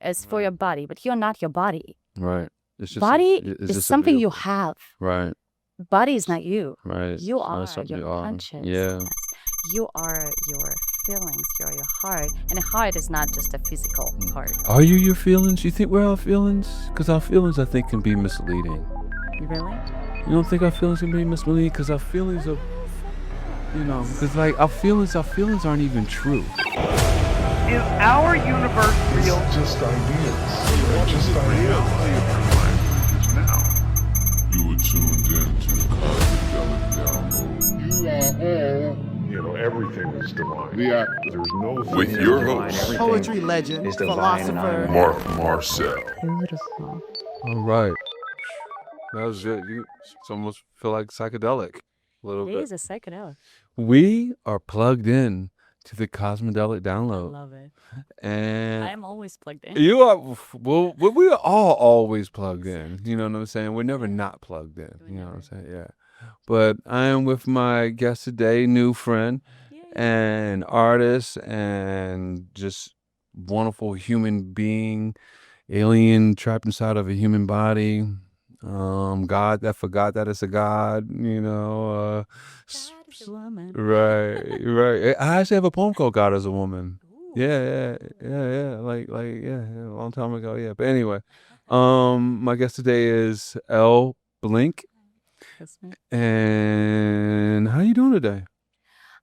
It's for your body, but you're not your body. Right. It's just Body it's is just a something you vehicle. have. Right. Body is not you. Right. You It's not are something your you are. conscious. Yeah. Yes. You are your feelings. You're your heart. And a heart is not just a physical heart. Are you your feelings? You think we're our feelings? Because our feelings, I think, can be misleading. Really? You don't think our feelings can be misleading? Because our feelings are, because like our feelings aren't even true. Is our universe real? It's just ideas. They're just The ideas. reality of your life is now. You are tuned in to the Cosmidelic Download. You are all, everything is divine. Yeah. There's no thing With your host, Poetry legend, philosopher. Mark Marcel. Beautiful. All right. That was it. It's almost feel like psychedelic a little It bit. is a psychedelic. We are plugged in to the Cosmidelic I Download. love it. And I am always plugged in. you are, well, we are all always plugged in. You know what I'm saying? We're never not plugged in. You know what I'm saying? Yeah. But I am with my guest today, new friend, and artist, and just wonderful human being, alien trapped inside of a human body. God that forgot that it's a God, God is a woman. right. I actually have a poem called God as a Woman. Yeah. Like, a long time ago. Yeah. But anyway, my guest today is Elle Blink. That's me. And how you doing today?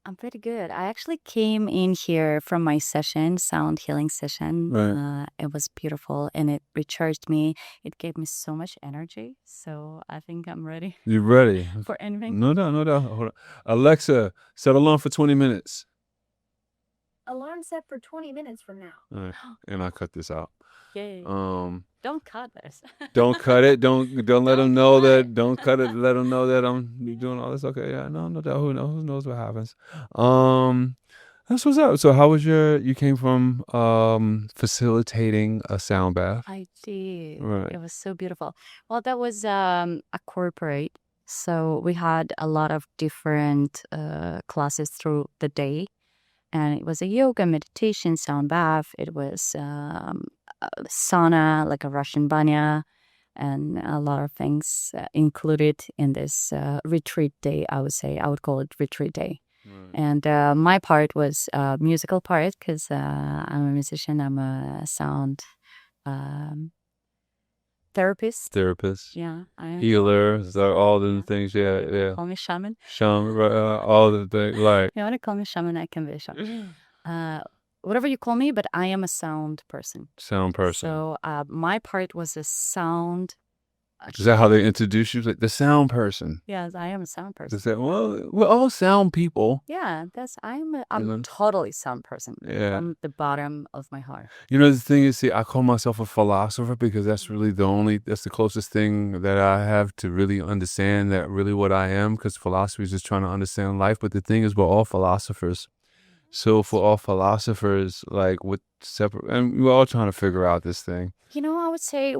I'm pretty good. I actually came in here from my session, sound healing session. Right. It was beautiful and it recharged me. It gave me so much energy. So I think I'm ready You ready? for anything. No doubt. Hold on. Alexa, set alarm for 20 minutes. Alarm set for 20 minutes from now. All right. And I'll cut this out. Yay. Don't cut this. Don't cut it. Don't let them know cut that. it. Don't cut it. Let them know that I'm doing all this. Okay, yeah, no doubt. Who knows what happens? That's what's up. So how was you came from facilitating a sound bath? I did. Right. It was so beautiful. Well, that was a corporate. So we had a lot of different classes through the day. And it was a yoga, meditation, sound bath. It was a sauna, like a Russian banya, and a lot of things included in this retreat day, I would say. I would call it retreat day. And my part was a musical part because I'm a musician. I'm a sound therapist. Yeah, I am. Healer, so all the things. Yeah. Call me shaman. Shaman, all the things. Like, You want to call me shaman, I can be a shaman. Whatever you call me, but I am a sound person. sound person. So my part was a sound. Is that how they introduce you? Like the sound person. Yes, I am a sound person. Is that, well, we're all sound people. Yeah, I'm know? totally sound person. Yeah. From the bottom of my heart. You know, the thing is, see, I call myself a philosopher because that's really that's the closest thing that I have to really understand that really what I am, because philosophy is just trying to understand life. But the thing is, we're all philosophers. So for all philosophers, like with separate, and we're all trying to figure out this thing. You know, I would say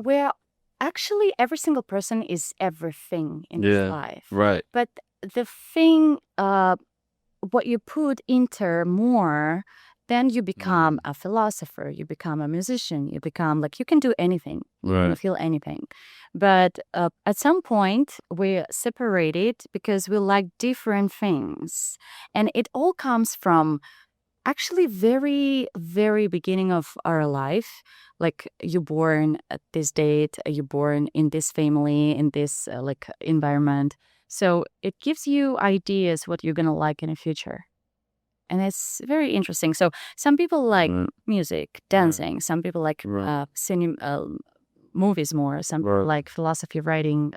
actually every single person is everything in this life. Right. But the thing, what you put into more, then you become a philosopher, you become a musician, you become like, you can do anything, you Right. can feel anything. But at some point, we're separated because we like different things. And it all comes from actually very, very beginning of our life. Like you're born at this date, you're born in this family, in this like environment. So it gives you ideas what you're going to like in the future. And it's very interesting. So some people like Right. music, dancing. Some people like Right. movies more. Some people Right. like philosophy, writing,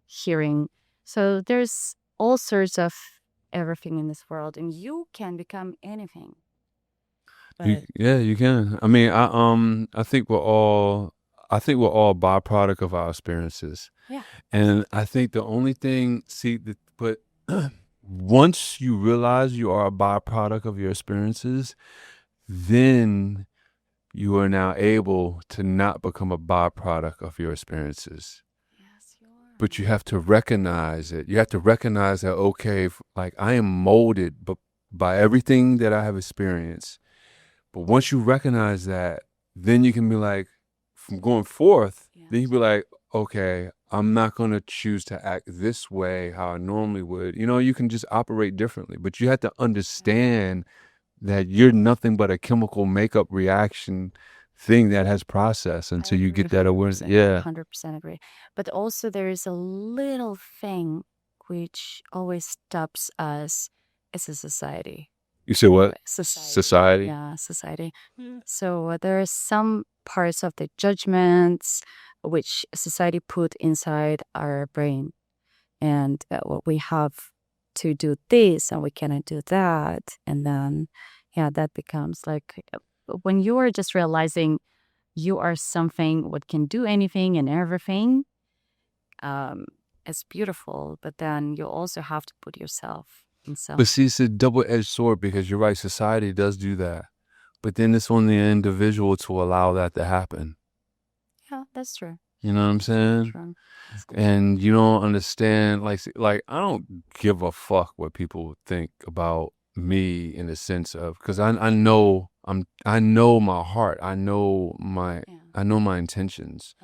hearing. So there's all sorts of everything in this world. And you can become anything. But You can. I mean, I think we're all byproduct of our experiences. yeah. And I think the only thing, but once you realize you are a byproduct of your experiences, then you are now able to not become a byproduct of your experiences. Yes, you are. But you have to recognize it. You have to recognize that, okay, like I am molded by everything that I have experienced. But once you recognize that, then you can be like, from going forth, Yeah. then you be like, okay, I'm not going to choose to act this way how I normally would. You can just operate differently, but you have to understand that you're nothing but a chemical makeup reaction thing that has process I until you agree get that awareness. 100%. Yeah. 100% agree. But also there is a little thing which always stops us as a society. You said what? Society. Yeah, society. So there are some parts of the judgments which society put inside our brain, and what we have to do this and we cannot do that, and then that becomes like when you are just realizing you are something what can do anything and everything. It's beautiful, but then you also have to put yourself in some. But see, it's a double-edged sword because you're right, society does do that. But then it's on the individual to allow that to happen. Yeah, that's true. You know what I'm saying? True. And you don't understand, like I don't give a fuck what people think about me in the sense of, because I know my heart, I know my intentions.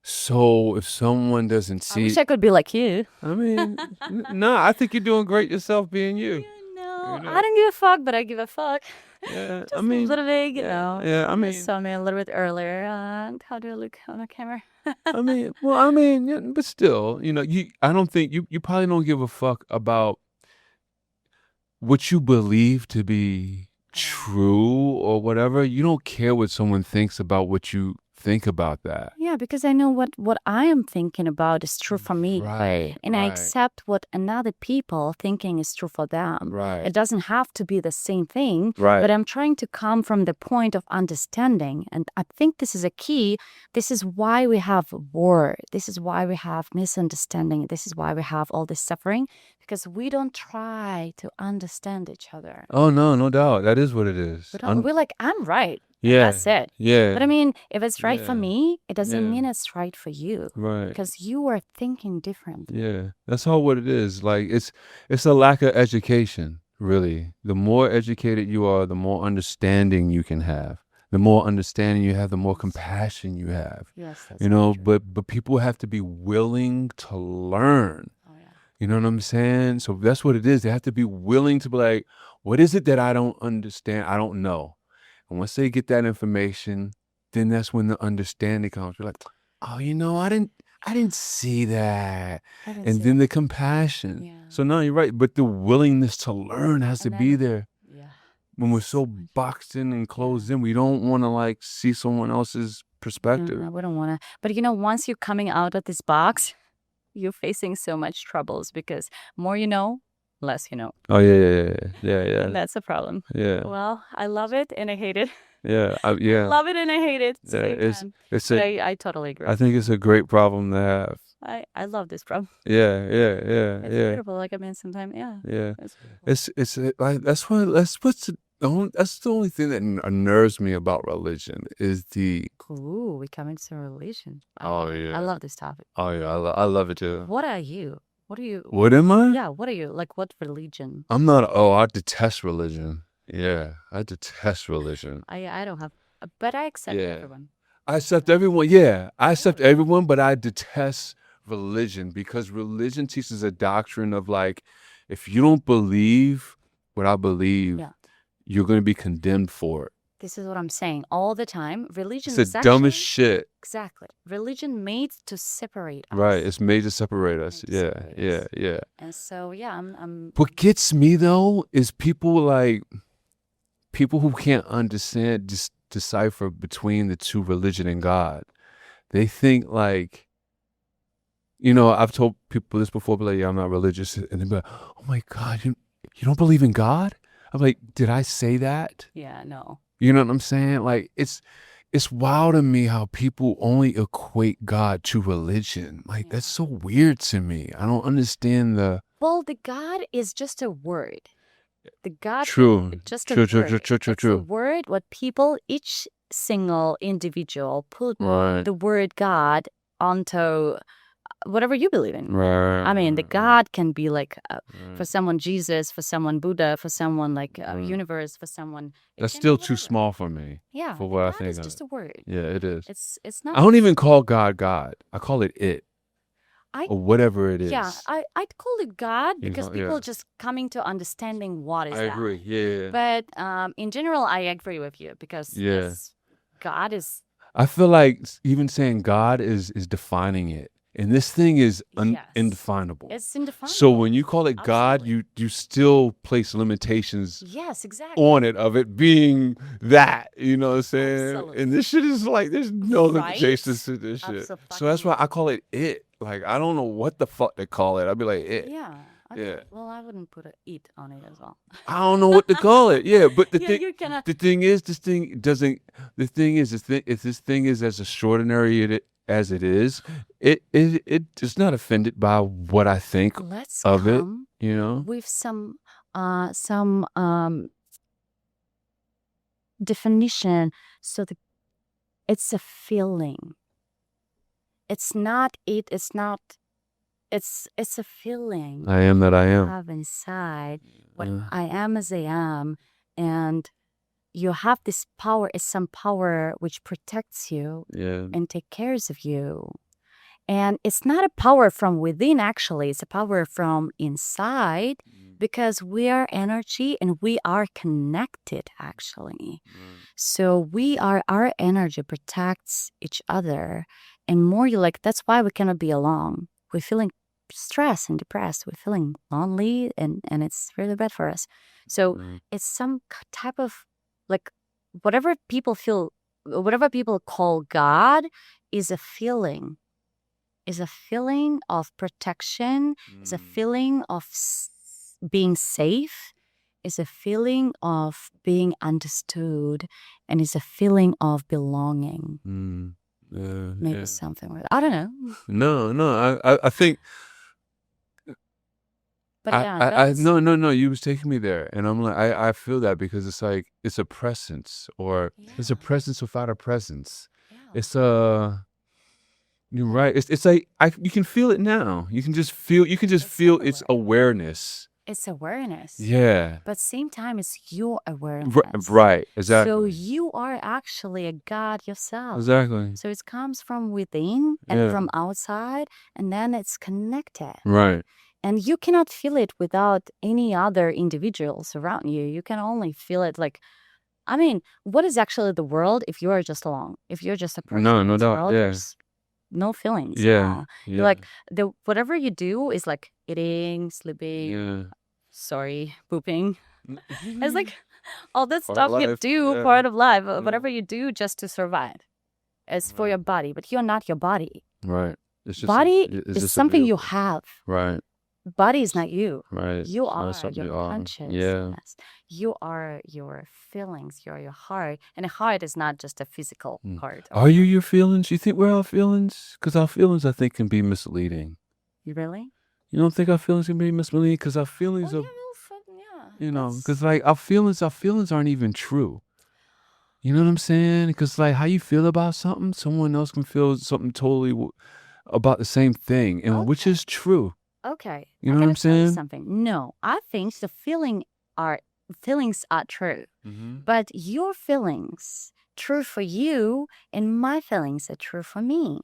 So if someone doesn't I see, wish I could be like you. I mean, no, I think you're doing great yourself being you. No, I don't give a fuck, but I give a fuck. Yeah, Just a little bit, you know. Yeah, I You mean, saw me a little bit earlier. How do I look on the camera? yeah, but still, I don't think you probably don't give a fuck about what you believe to be true or whatever. You don't care what someone thinks about what you think about that. Yeah, because I know what I am thinking about is true for me. Right. And I accept what another people thinking is true for them. Right. It doesn't have to be the same thing. Right. But I'm trying to come from the point of understanding. And I think this is a key. This is why we have war. This is why we have misunderstanding. This is why we have all this suffering. Because we don't try to understand each other. Oh, no doubt. That is what it is. We're like, I'm right. Yeah. That's it. Yeah. But I mean, if it's right for me, it doesn't mean it's right for you. Right. Because you are thinking different. Yeah. That's all what it is. Like it's a lack of education, really. The more educated you are, the more understanding you can have. The more understanding you have, the more compassion you have. Yes, that's true. But people have to be willing to learn. Oh, yeah. You know what I'm saying? So that's what it is. They have to be willing to be like, what is it that I don't understand? I don't know. And once they get that information, then that's when the understanding comes. You're like, oh, I didn't see that. And then the compassion. Yeah. So no, you're right. But the willingness to learn has to be there. Yeah. When we're so boxed in and closed in, we don't want to like see someone else's perspective. We don't want to. But once you're coming out of this box, you're facing so much troubles because more you know, less you know. Oh yeah. And that's a problem. Yeah. Well, I love it and I hate it. Yeah. I love it and I hate it. Yeah, I totally agree. I think it's a great problem to have. I love this problem. Yeah. It's beautiful. Like I mean, sometimes, yeah. Yeah. It's It's like that's the only thing that unnerves me about religion is the. Ooh, we come into religion. Oh yeah. I love this topic. Oh yeah, I love it too. What are you? What are you? What am I? Yeah, what are you? Like, what religion? I'm not. Oh, I detest religion. Yeah, I detest religion. I don't have, but I accept everyone. I accept everyone. Yeah, I accept everyone, but I detest religion because religion teaches a doctrine of like, if you don't believe what I believe, you're going to be condemned for it. This is what I'm saying all the time. Religion It's is the dumbest shit. Exactly. Religion made to separate us. Right. It's made to separate us. Yeah. And so, I'm. What gets me though is people who can't understand, just decipher between the two, religion and God. They think like, I've told people this before, but like, yeah, I'm not religious. And they're like, oh my God, you don't believe in God? I'm like, did I say that? Yeah, no. You know what I'm saying? Like, it's wild to me how people only equate God to religion. Like, that's so weird to me. I don't understand the... Well, the God is just a word. The God True. is just a word. True. It's a word what people, each single individual put the word God onto whatever you believe in. Right. I mean, the right, God can be like for right. someone Jesus, for someone Buddha, for someone like Right. universe, for someone. It That's can be still too whatever. small for me, Yeah, for the what I God think is of just it. a word. Yeah, it is. It's I not. don't even call God God. I call it it I or whatever it yeah. is. I'd call it God You because know, people yeah. just coming to understanding what is I that. agree. Yeah. But in general, I agree with you because Yeah. yes, God is I feel like even saying God is defining it. And this thing is yes, indefinable. it's So indefinable. when you call it God, Absolutely. you still place limitations Yes, exactly. on it of it being that. You know what I'm saying? Absolutely. And this shit is like there's no Right? limitations to this shit. So that's why Abso-fucking-lutely. I call it it. Like I don't know what the fuck they call it. I'd be like it. Yeah. Yeah. Okay. Well, I wouldn't put a "it" on it as well. I don't know what to call it. Yeah, but Yeah, you cannot. the thing is, this thing doesn't. The thing is, if this thing is as extraordinary as it is, it is not offended by what I think Let's of it. come You know. with some definition. So it's a feeling. It's not it. It's not. It's a feeling I am that I you am. have inside. What Yeah. I am as I am, and you have this power. It's some power which protects you Yeah. and take cares of you. And it's not a power from within, actually. It's a power from inside because we are energy and we are connected, actually. So our energy protects each other. And more you like, that's why we cannot be alone. We're feeling stressed and depressed. We're feeling lonely and it's really bad for us. So it's some type of like whatever people call God is a feeling of protection, is a feeling of being safe, is a feeling of being understood, and is a feeling of belonging. Yeah. Maybe Yeah. something like that. I don't know. No. I think. But yeah, I that's no, you was taking me there, and I'm like, I feel that because it's like it's a presence, or it's a yeah, presence without a presence. yeah. It's you're right. It's like you can feel it now. You can just feel It's its everywhere. awareness. It's awareness. Yeah. But same time, it's your awareness. Right. So Exactly. you are actually a God yourself. Exactly. So it comes from within and Yeah. from outside, and then it's connected. Right. And you cannot feel it without any other individuals around you. You can only feel it like, I mean, what is actually the world if you are just alone? If you're just a person No, in no this doubt. world, Yeah. there's no feelings. Yeah. You're Yeah. like whatever you do is like eating, sleeping, Yeah. pooping. It's like all that Part of stuff you life. do, Yeah. part of life, Yeah. whatever you do just to survive. It's for Right. your body, but you're not your body. Right. It's just Body it's is just a something you vehicle. have. Right. Body is not you. Right. You It's not are something your you are. Yeah. consciousness. You are your feelings. You are your heart. And a heart is not just a physical heart. Are you your feelings? You think we're our feelings? Because our feelings, I think, can be misleading. You really? You don't think our feelings can be misleading? Because our feelings Well, are, yeah. you know, That's because like our feelings aren't even true. You know what I'm saying? Because like how you feel about something, someone else can feel something totally about the same thing, and which okay. is true. Okay. You I know what gotta I'm tell you saying? something. No, I think the feelings are true. Mm-hmm. But your feelings true for you and my feelings are true for me.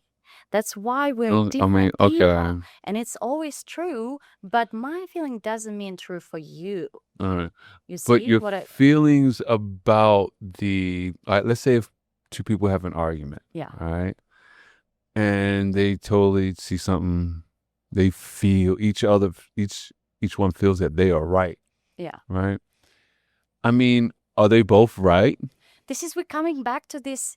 That's why we're I mean, different okay. people. And it's always true, but my feeling doesn't mean true for you. All right. You But see your what I feelings about let's say if two people have an argument, yeah. all right, and they totally see something, they feel each one feels that they are right, Yeah. right? I mean, are they both right? We're coming back to this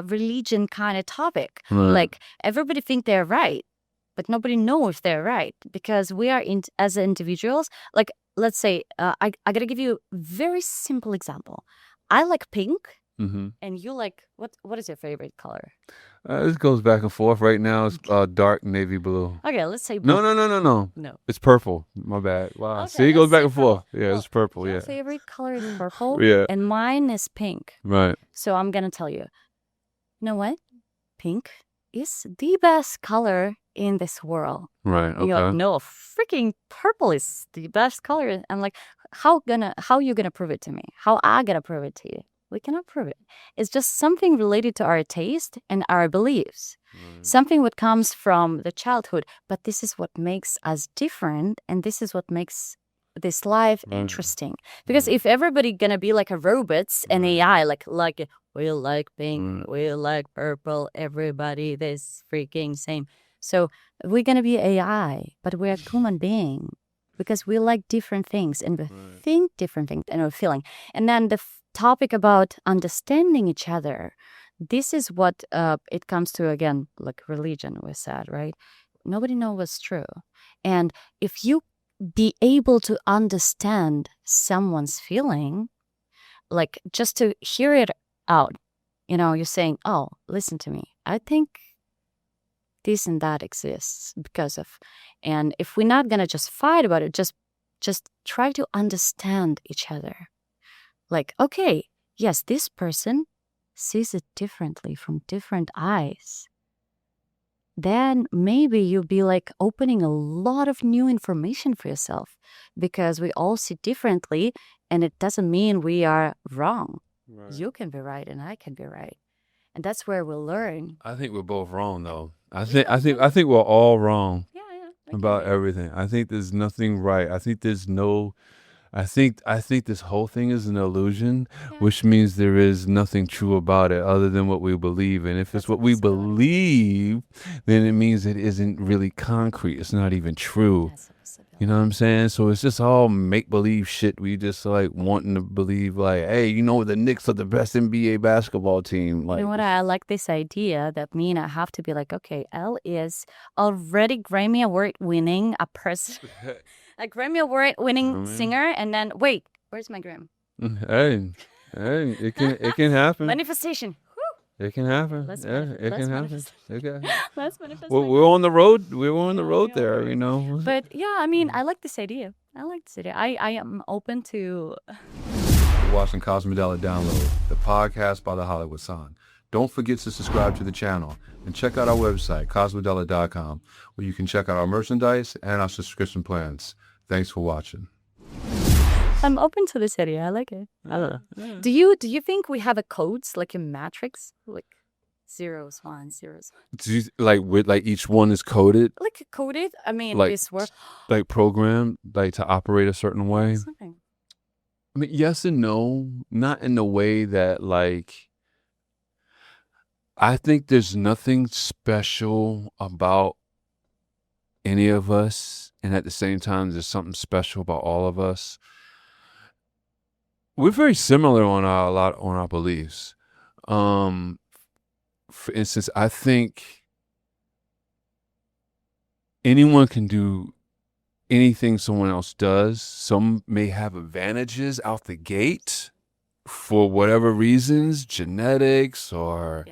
religion kind of topic. Right. Like everybody think they're right, but nobody know if they're right because we are as individuals. Like let's say I gotta give you a very simple example. I like pink, Mm-hmm. and you like what is your favorite color? This goes back and forth. Right now, it's dark navy blue. Okay, let's say blue. No. It's purple. My bad. Wow. Okay, See, it goes let's back say and forth. purple. Yeah, Well, it's purple. your Yeah. favorite color is purple, Yeah. and mine is pink. Right. So I'm gonna tell you. You know what? Pink is the best color in this world. Right. And you're like, Okay. no, freaking purple is the best color. I'm like, how you gonna prove it to me? How I gonna prove it to you? We cannot prove it. It's just something related to our taste and our beliefs. Something what comes from the childhood. But this is what makes us different, and this is what makes this life interesting. Because if everybody gonna be like a robots and AI, like we like pink, we like purple, everybody this freaking same. So we're gonna be AI, but we're a human being because we like different things and we think different things and we're feeling. And then the topic about understanding each other. This is what it comes to again, like religion we said, right? Nobody knows what's true. And if you be able to understand someone's feeling, like just to hear it out, you're saying, oh, listen to me. I think this and that exists because of, and if we're not gonna just fight about it, just try to understand each other. Like, okay, yes, this person sees it differently from different eyes. Then maybe you'll be like opening a lot of new information for yourself because we all see differently, and it doesn't mean we are wrong. Right. You can be right and I can be right. And that's where we'll learn. I think we're both wrong though. I think we're all wrong Yeah. about everything. I think there's nothing right. I think there's no I think this whole thing is an illusion, which means there is nothing true about it other than what we believe. And if it's what we believe, then it means it isn't really concrete. It's not even true. You know what I'm saying? So it's just all make-believe shit. We just like wanting to believe like, hey, the Knicks are the best NBA basketball team. Like, You know what? I like this idea that me and I have to be like, okay, Elle is already Grammy Award winning a person, a Grammy Award winning singer, and then wait, where's my Grammy? hey, it can happen. Manifestation. It can happen. Let's Yeah, manifest- it let's can happen. manifest. Okay. Let's manifest. Well, my we're on the road. We were on the road there, But yeah, I mean, I like this idea. I am open to. You're watching Cosmidelic Download, the podcast by the Hollywood Sign. Don't forget to subscribe to the channel and check out our website, cosmidelic.com, where you can check out our merchandise and our subscription plans. Thanks for watching. I'm open to this idea. I like it. I don't know. Yeah. Do you think we have a codes like a matrix, like zeros, ones, zeros, Do you, like each one is coded, like coded? I mean, Like- this work. like programmed, like to operate a certain way? Something. I mean, yes and no. Not in the way that like. I think there's nothing special about any of us, and at the same time, there's something special about all of us. We're very similar on our beliefs. For instance, I think anyone can do anything someone else does. Some may have advantages out the gate for whatever reasons, genetics or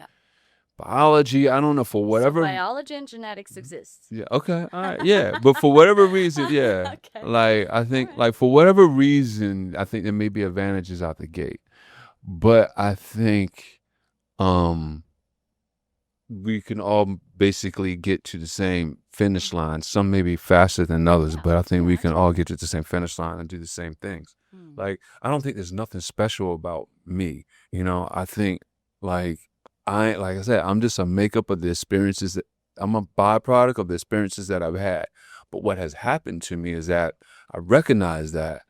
biology. I don't know, for whatever. So biology and genetics exists. Yeah. Okay. All right. Yeah. But for whatever reason, yeah. Okay. Like I think, like for whatever reason, I think there may be advantages out the gate. But I think, we can all basically get to the same finish line. Some may be faster than others, but I think we can all get to the same finish line and do the same things. Like I don't think there's nothing special about me. I think like I said, I'm just a makeup of the experiences that I'm a byproduct of the experiences that I've had. But what has happened to me is that I recognize that,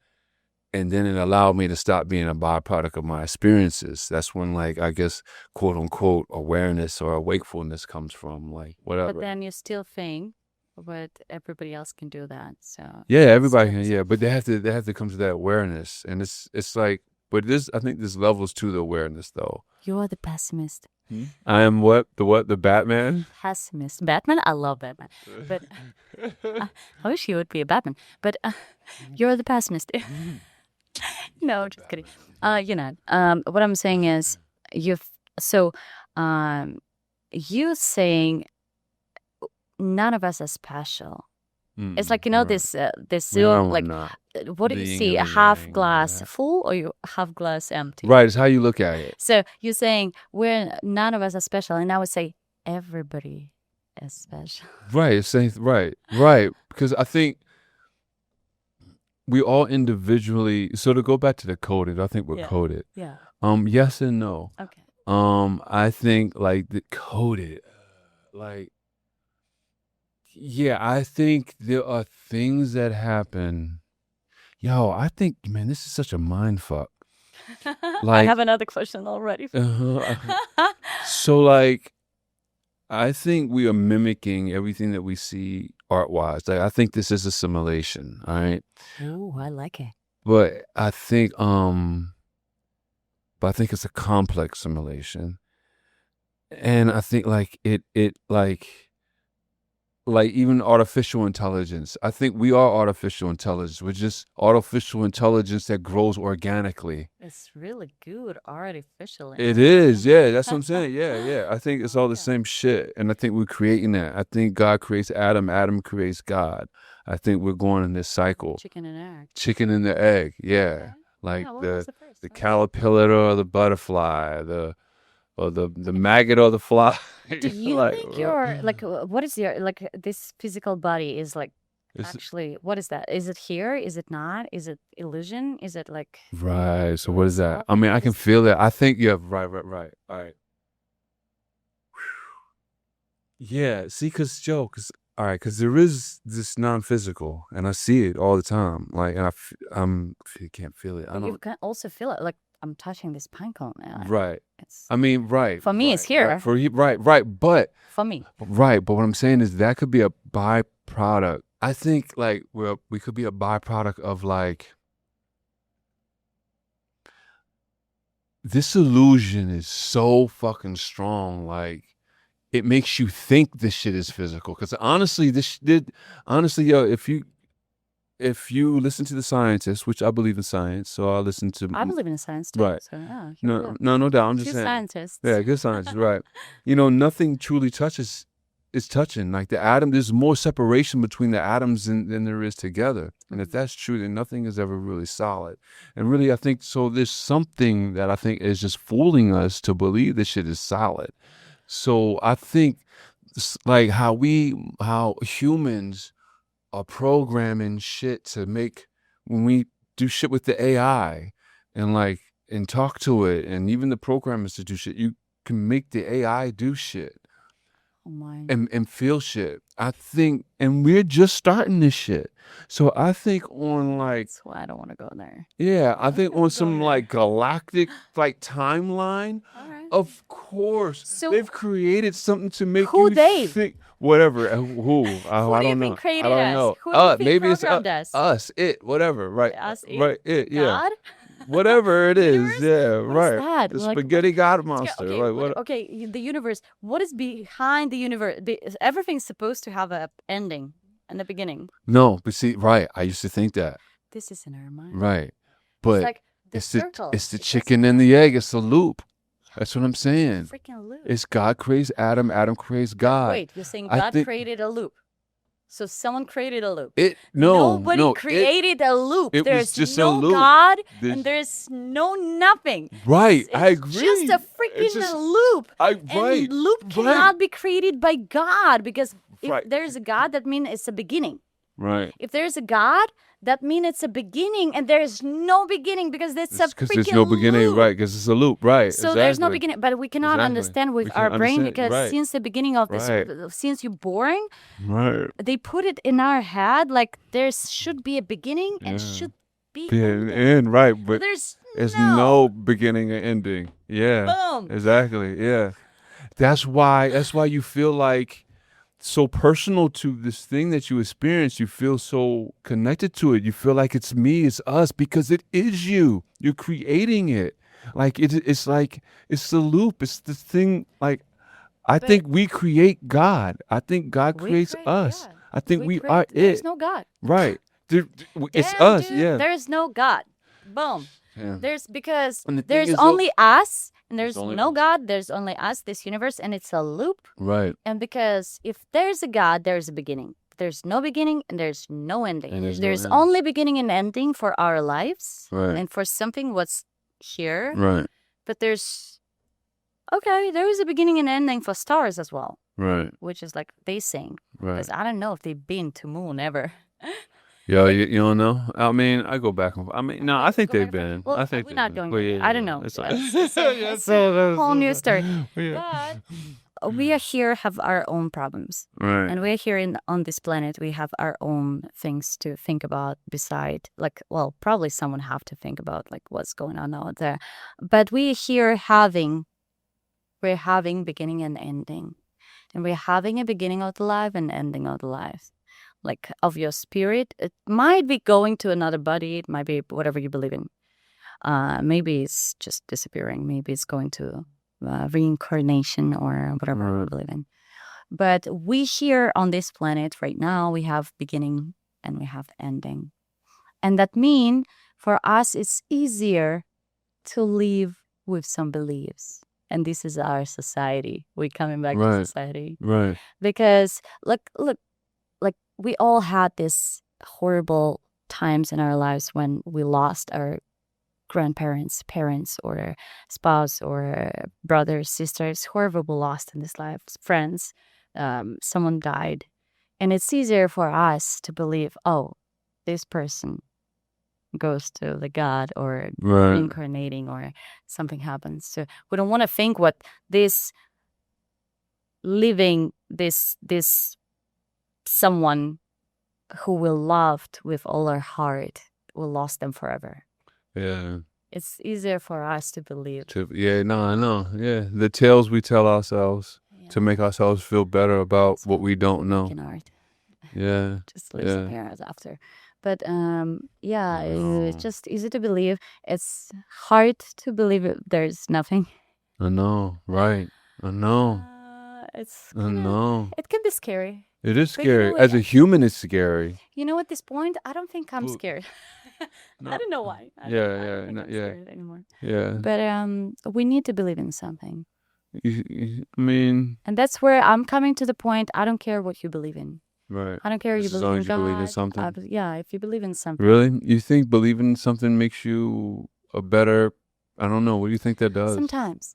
and then it allowed me to stop being a byproduct of my experiences. That's when, like, I guess, quote unquote, awareness or wakefulness comes from, like, whatever. But then you still think, but everybody else can do that. So Yeah, everybody can. Yeah, but they have to come to that awareness, and it's like, but I think there's levels to the awareness, though. You are the pessimist. I am the Batman. Pessimist. Batman. I love Batman, but I wish you would be a Batman. But you're the pessimist. No, just kidding. You're not. What I'm saying is, you saying none of us are special. It's like this No, like not. what do you The see? yin A and the half yang, glass yeah. full or you half glass empty? Right, it's how you look at it. So you're saying none of us are special, and I would say everybody is special. Right. Same. Right. Because I think we all individually. So to go back to the coded, I think we're coded. Yeah. Yes and no. Okay. I think like the coded, like, yeah, I think there are things that happen. Yo, I think, man, this is such a mind fuck. I Like, have another question already. so like, I think we are mimicking everything that we see art wise. Like, I think this is a simulation. All right. Oh, I like it. But I think it's a complex simulation. And I think like it like even artificial intelligence. I think we are artificial intelligence. We're just artificial intelligence that grows organically. It's really good artificial. It is, yeah. That's what I'm saying. Yeah. I think it's all the same shit, and I think we're creating that. I think God creates Adam. Adam creates God. I think we're going in this cycle. Chicken and egg. Chicken and the egg. Yeah, like Yeah, what was the first? the caterpillar or the butterfly, the maggot or the fly. Do you Like, think your like what is your like this physical body is like It's- actually what is that? Is it here? Is it not? Is it illusion? Is it like Right. So what is that? I mean, I can feel it. I think right. All right. Yeah. See, all right, because there is this non-physical, and I see it all the time. Like, and I can't feel it. I you don't. can also feel it like I'm touching this pine cone and Right. it's I mean, right. For me, it's here. Right, for you, right. But for me. right. But what I'm saying is that could be a byproduct. I think like we could be a byproduct of like this illusion is so fucking strong. Like it makes you think this shit is physical. Because honestly, yo, if you listen to the scientists, which I believe in science, so I listen to. I believe in science too. Right. So yeah. No doubt. I'm just Two saying. scientists. Yeah, good scientists, right. Nothing truly is touching. Like the atom, there's more separation between the atoms than there is together. And if that's true, then nothing is ever really solid. And really, I think, so there's something that I think is just fooling us to believe this shit is solid. So I think like how humans are programming shit to make, when we do shit with the AI and talk to it, and even the programmers to do shit, you can make the AI do shit. Oh my. And feel shit. I think, and we're just starting this shit. So I think on like, That's why I don't want to go there. yeah, I think gonna on go some there. like galactic like timeline, All right. of course, So- they've created something to make Who you they? think whatever. Who? Who I do you don't know. think created I don't us? know. Who do you think Maybe it's programmed us? us, it, whatever. Right. Us, it? Right. It. Yeah. God? Whatever it is. Universe? Yeah. What is Right. that? The Like, spaghetti god Okay, monster. okay, Right. What? okay, the universe. What is behind the universe? Everything's supposed to have a ending and a beginning. No, but see, right. I used to think that. This is in our mind. Right. But it's like the it's circle. it's the chicken and the egg. It's a loop. That's what I'm saying. Freaking loop. It's God creates Adam. Adam creates God. Wait, you're saying I God think- created a loop. So someone created a loop. Nobody created a loop. it was There's just a no loop. God This- and there's no nothing. Right, It's I agree. just a freaking It's just- loop. right. And loop right. cannot be created by God because if Right. there's a God, that means it's a beginning. Right. If there's a God, that means it's a beginning, and there's no beginning because it's a Because freaking there's no beginning, loop. right? Because it's a loop, right? So there's no exactly. beginning, but we cannot Exactly. understand with We our can brain understand, because right. since the beginning of this, Right. since you're born, Right. they put it in our head like there should be a beginning and Yeah. should be Be an an end, right? But there's there's no. no beginning or ending. Yeah. Boom. Exactly. Yeah. That's why you feel like so personal to this thing that you experience. You feel so connected to it. You feel like it's me, it's us, because it is you. You're creating it. Like it's the loop. It's the thing. Like I think we create God. I think God We creates create- us. yeah. I think we create- are There's it. no God. Right. It's Damn, us. dude, Yeah. There's no God. Boom. Yeah. There's because And the thing there's is, only us and there's only no us. God. There's only us, this universe, and it's a loop. Right. And because if there's a God, there's a beginning. There's no beginning and there's no ending. And there's no end. only beginning and ending for our lives Right. and for something what's here. Right. But there's okay, there is a beginning and ending for stars as well, Right. which is like they sing. Right. Because I don't know if they've been to moon ever. Yo, you don't know? I mean, I go back and forth. I mean, no, I think Go back they've and forth. been. Well, I think we're they've not been. going Well, there. yeah, I don't know. It's It's yeah, it's a whole new story. yeah. But we are here have our own problems. Right. And we're here on this planet. We have our own things to think about beside, like, well, probably someone have to think about, like, what's going on out there. But we're here we're having beginning and ending. And we're having a beginning of the life and ending of the life. Like, of your spirit. It might be going to another body. It might be whatever you believe in. Maybe it's just disappearing. Maybe it's going to reincarnation or whatever you believe in. But we here on this planet right now, we have beginning and we have ending. And that means for us, it's easier to live with some beliefs. And this is our society. We're coming back to society. Right. Because look, like we all had this horrible times in our lives when we lost our grandparents, parents, or spouse, or brothers, sisters, whoever we lost in this life, friends, someone died. And it's easier for us to believe, oh, this person goes to the God or reincarnating or something happens. So we don't want to think what this living, this someone who we loved with all our heart will lost them forever. Yeah. It's easier for us to believe. Yeah, no, I know. Yeah. The tales we tell ourselves to make ourselves feel better about what we don't know. In art. Yeah. Just losing parents after. But it's just easy to believe. It's hard to believe there's nothing. I know. Right. I know. I know. It can be scary. It is But you scary. know, As a human, it's scary. You know, at this point, I don't think I'm scared. I don't know why. I don't think I'm scared anymore. Yeah. But we need to believe in something. I mean, and that's where I'm coming to the point. I don't care what you believe in. Right. I don't care if you As long believe in as you God. believe in something. If you believe in something. Really? You think believing in something makes you a better? I don't know. What do you think that does? Sometimes.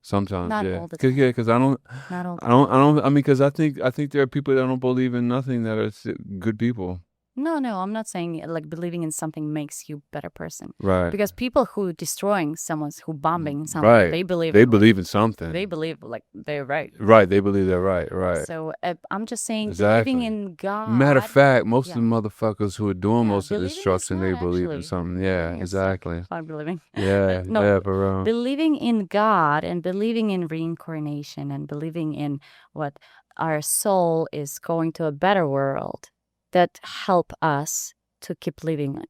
Sometimes, Not yeah. all the time. Because I don't. Not all the I don't. I mean, because I think there are people that don't believe in nothing that are good people. No, I'm not saying like believing in something makes you a better person. Right. Because people who destroying someone's, who bombing something, Right. they believe in something. They believe like they're right. Right. They believe they're right. Right. So I'm just saying, Exactly. believing in God. Matter of fact, most of the motherfuckers who are doing most of the believing is destruction, they not believe in actually- something. Yeah. believing is Exactly. Fun believing. Yeah. No, Yeah. For real. Believing in God and believing in reincarnation and believing in what our soul is going to a better world that help us to keep living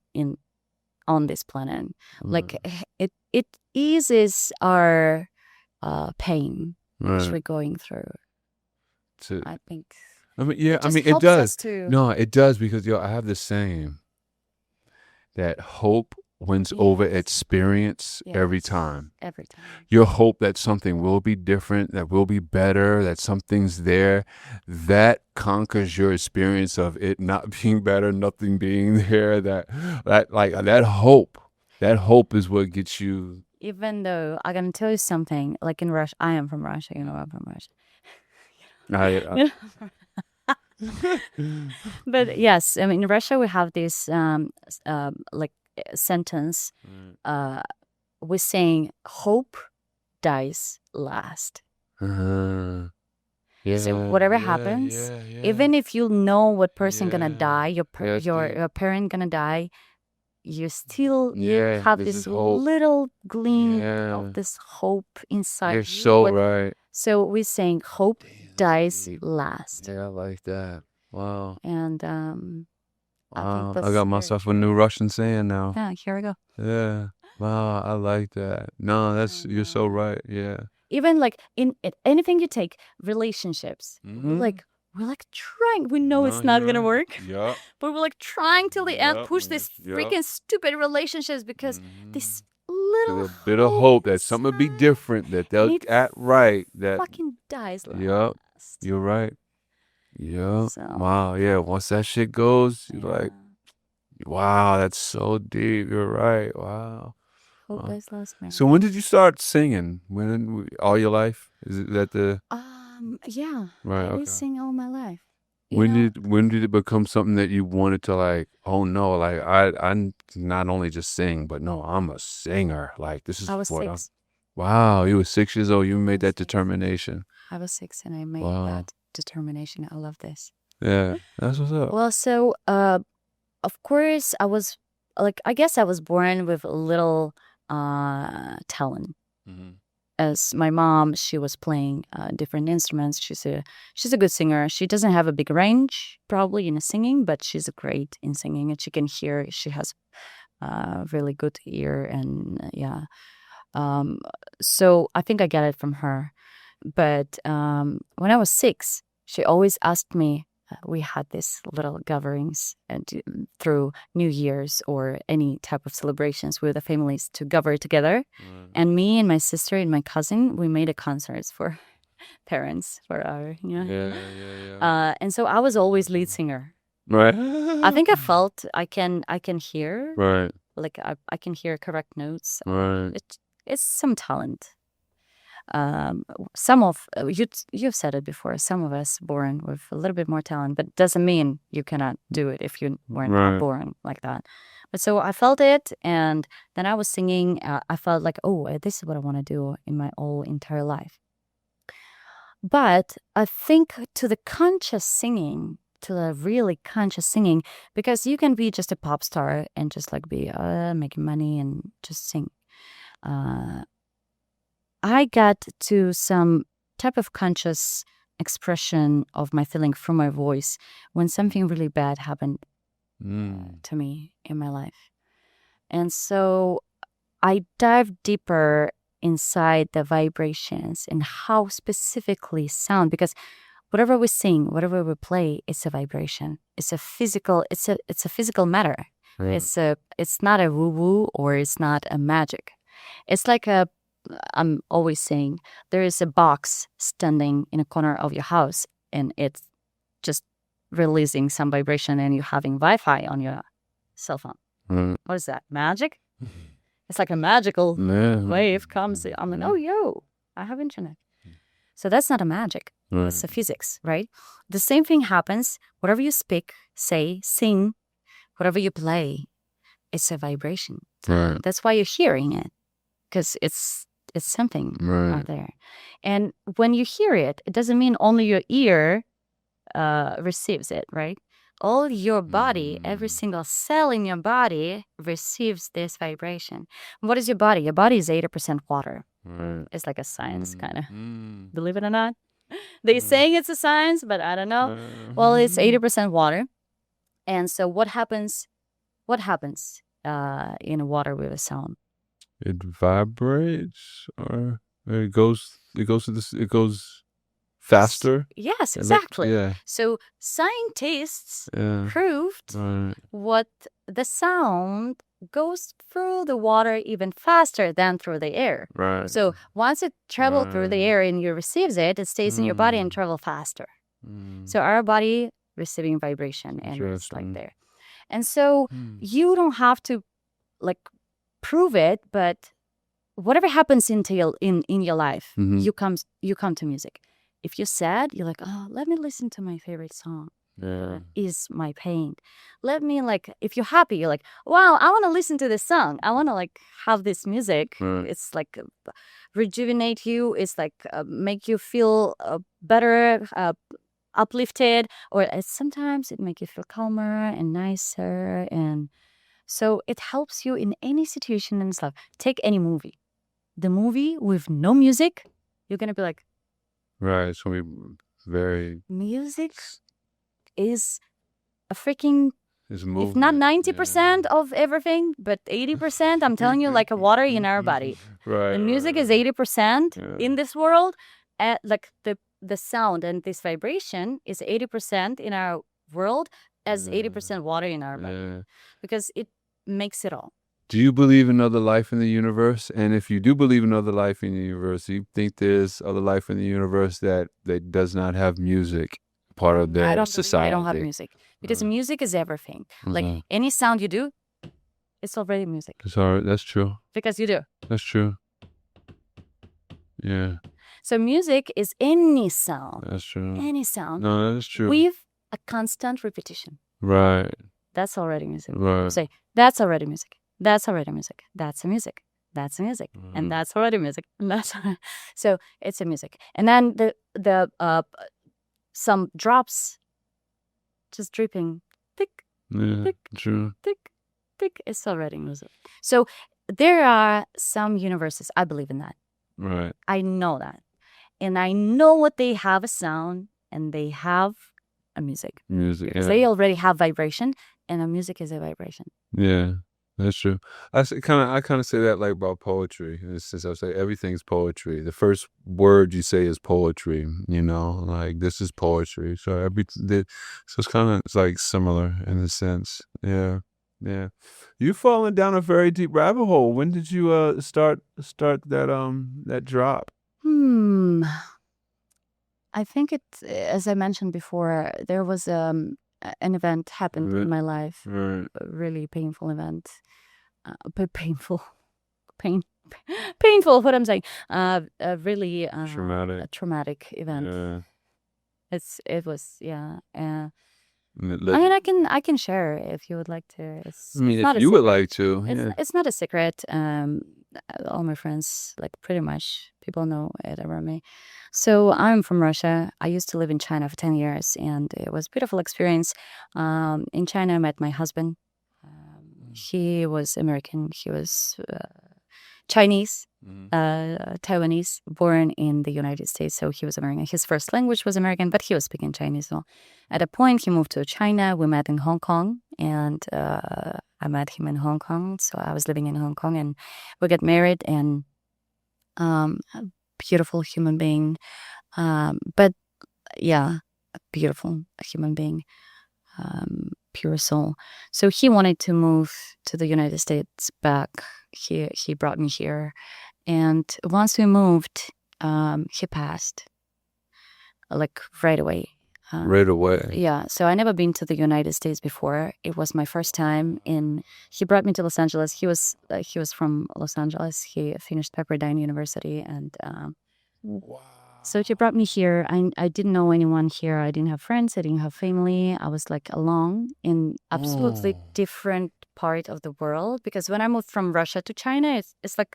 on this planet. Like it eases our pain which we're going through. I think. I mean, yeah. It just it helps does. us to- No, it does because I have the saying that hope wins over experience every Yes. time. Every time. Your hope that something will be different, that will be better, that something's there, that conquers your experience of it not being better, nothing being there. That hope is what gets you. Even though I'm gonna tell you something, like in Russia, I am from Russia. You know, I'm from Russia. But yes, I mean, in Russia we have this sentence. We're saying hope dies last. Yeah. So whatever happens, even if you know what person gonna die, your parent gonna die, you still have there's this hope. little gleam of this hope inside You're you. so right. So we're saying hope dies last. Yeah, I like that. Wow. And Wow. that's I got myself a new Russian saying now. Yeah, here we go. Yeah. Wow, I like that. No, you're so right. Yeah. Even like in anything you take, relationships, we're like trying. We know it's not gonna work, Yeah. but we're like trying till the end, Yup, push this yup. freaking stupid relationships because this little A bit of hope that something will be inside different, that they'll it act right. That fucking dies last. Yup. You're right. Yeah. So- Wow. Yeah. Once that shit goes, you're like, wow, that's so deep. You're right. Wow. Hope guys lost me. So when did you start singing? All your life? Is it that the Yeah. right? I Okay. did sing all my life. When did it become something that you wanted to like? Oh no! Like I not only just sing, but no, I'm a singer. Like this is I was what 6. Wow, you were 6 years old. You made I was that 6. determination. I was 6 and I made Wow. that determination. I love this. Yeah, that's what's up. Well, so of course I was like, I guess I was born with a little talent. Mhm. As my mom, she was playing different instruments. She's a good singer. She doesn't have a big range probably in singing, but she's great in singing, and she can hear. She has a really good ear, and yeah. Um, so I think I got it from her. But when I was 6, she always asked me. We had these little gatherings and through New Year's or any type of celebrations with the families to gather together. And me and my sister and my cousin, we made a concerts for parents for our, Yeah. and so I was always lead singer. Right. I think I felt I can hear, Right. like I can hear correct notes. Right. It's some talent. Some of you've said it before. Some of us born with a little bit more talent, but doesn't mean you cannot do it if you weren't Right. born like that. But so I felt it, and then I was singing. I felt like, oh, this is what I want to do in my whole entire life. But I think to the conscious singing, to the really conscious singing, because you can be just a pop star and just like be making money and just sing. I got to some type of conscious expression of my feeling from my voice when something really bad happened to me in my life. And so I dive deeper inside the vibrations and how specifically sound, because whatever we sing, whatever we play, it's a vibration. It's a physical matter. Right. It's not a woo-woo, or it's not a magic. It's like I'm always saying, there is a box standing in a corner of your house, and it's just releasing some vibration, and you're having Wi-Fi on your cell phone. Right. What is that? Magic? It's like a magical Yeah. wave comes. I'm like, oh, yo, I have internet. So that's not a magic. Right. It's a physics, right? The same thing happens. Whatever you speak, say, sing, whatever you play, it's a vibration. Right. That's why you're hearing it, because it's something Right. out there. And when you hear it, it doesn't mean only your ear receives it, right? All your body, every single cell in your body receives this vibration. What is your body? Your body is 80% water. Right. It's like a science, kind of. Believe it or not. They saying it's a science, but I don't know. Well, it's 80% water. And so what happens in water with a sound? It vibrates, or it goes faster. Yes, exactly. Yeah. So scientists Yeah. proved Right. what the sound goes through the water even faster than through the air. Right. So once it travels through the Right. air and you receives it, it stays in your body and travel faster. So our body receiving vibration, and it's like Interesting. there. And so you don't have to like prove it, but whatever happens in your life, you come to music. If you're sad, you're like, oh, let me listen to my favorite song. Yeah. Is my pain. Let me if you're happy, you're like, wow, I want to listen to this song. I want to have this music. Right. It's like rejuvenate you. It's like make you feel better, uplifted, or sometimes it make you feel calmer and nicer. And so it helps you in any situation and stuff. Take any movie. The movie with no music, you're going to be like, Right. It's gonna be very. music is a freaking, It's if movement. not 90% of everything, but 80%, I'm telling you, like a water in our body. Right. The music is 80% in this world. Like the sound and this vibration is 80% in our world as 80% water in our body. Yeah. Because it makes it all. Do you believe in other life in the universe? And if you do believe in other life in the universe, do you think there's other life in the universe that does not have music part of their I don't society? believe they don't have music. Because music is everything. Like Mhm. any sound you do, It's already music It's all right. That's true. because you do. That's true. Yeah, So music is any sound, that's true. any sound No, that is true. with a constant repetition. Right, That's already music. right. Say, that's already music. That's already music. That's a music. That's a music. And that's already music. And that's so it's a music. And then the some drops just dripping, tick, Yeah, tick, true. tick, tick. It's already music. So there are some universes. I believe in that. Right. I know that. And I know what they have a sound and they have a music. Music. Because Yeah. they already have vibration and a music is a vibration. Yeah, that's true. I kind of say that like about poetry. Since I say everything's poetry, the first word you say is poetry. You know, like this is poetry. So so it's like similar in a sense. Yeah, yeah. You've fallen down a very deep rabbit hole. When did you start that drop? I think as I mentioned before, there was an event happened in my life, Right. a really painful event, painful, painful. What I'm saying, a really Traumatic. traumatic event. Yeah. It was yeah. And it I mean, I can share if you would like to. It's not if a you would secret. like to, yeah. It's not a secret. All my friends, like pretty much, people know it around me. So I'm from Russia. I used to live in China for 10 years, and it was a beautiful experience. In China, I met my husband. He was American. He was Chinese, Taiwanese, born in the United States. So he was American. His first language was American, but he was speaking Chinese. So at a point, he moved to China. We met in Hong Kong, and I met him in Hong Kong. So I was living in Hong Kong, and we got married. And a beautiful human being, but yeah, a beautiful human being, pure soul. So he wanted to move to the United States back. He brought me here, and once we moved, he passed, like right away. Right away. Yeah, so I never been to the United States before. It was my first time he brought me to Los Angeles. He was from Los Angeles. He finished Pepperdine University, and so he brought me here. I didn't know anyone here. I didn't have friends. I didn't have family. I was like alone in absolutely different part of the world, because when I moved from Russia to China, it's like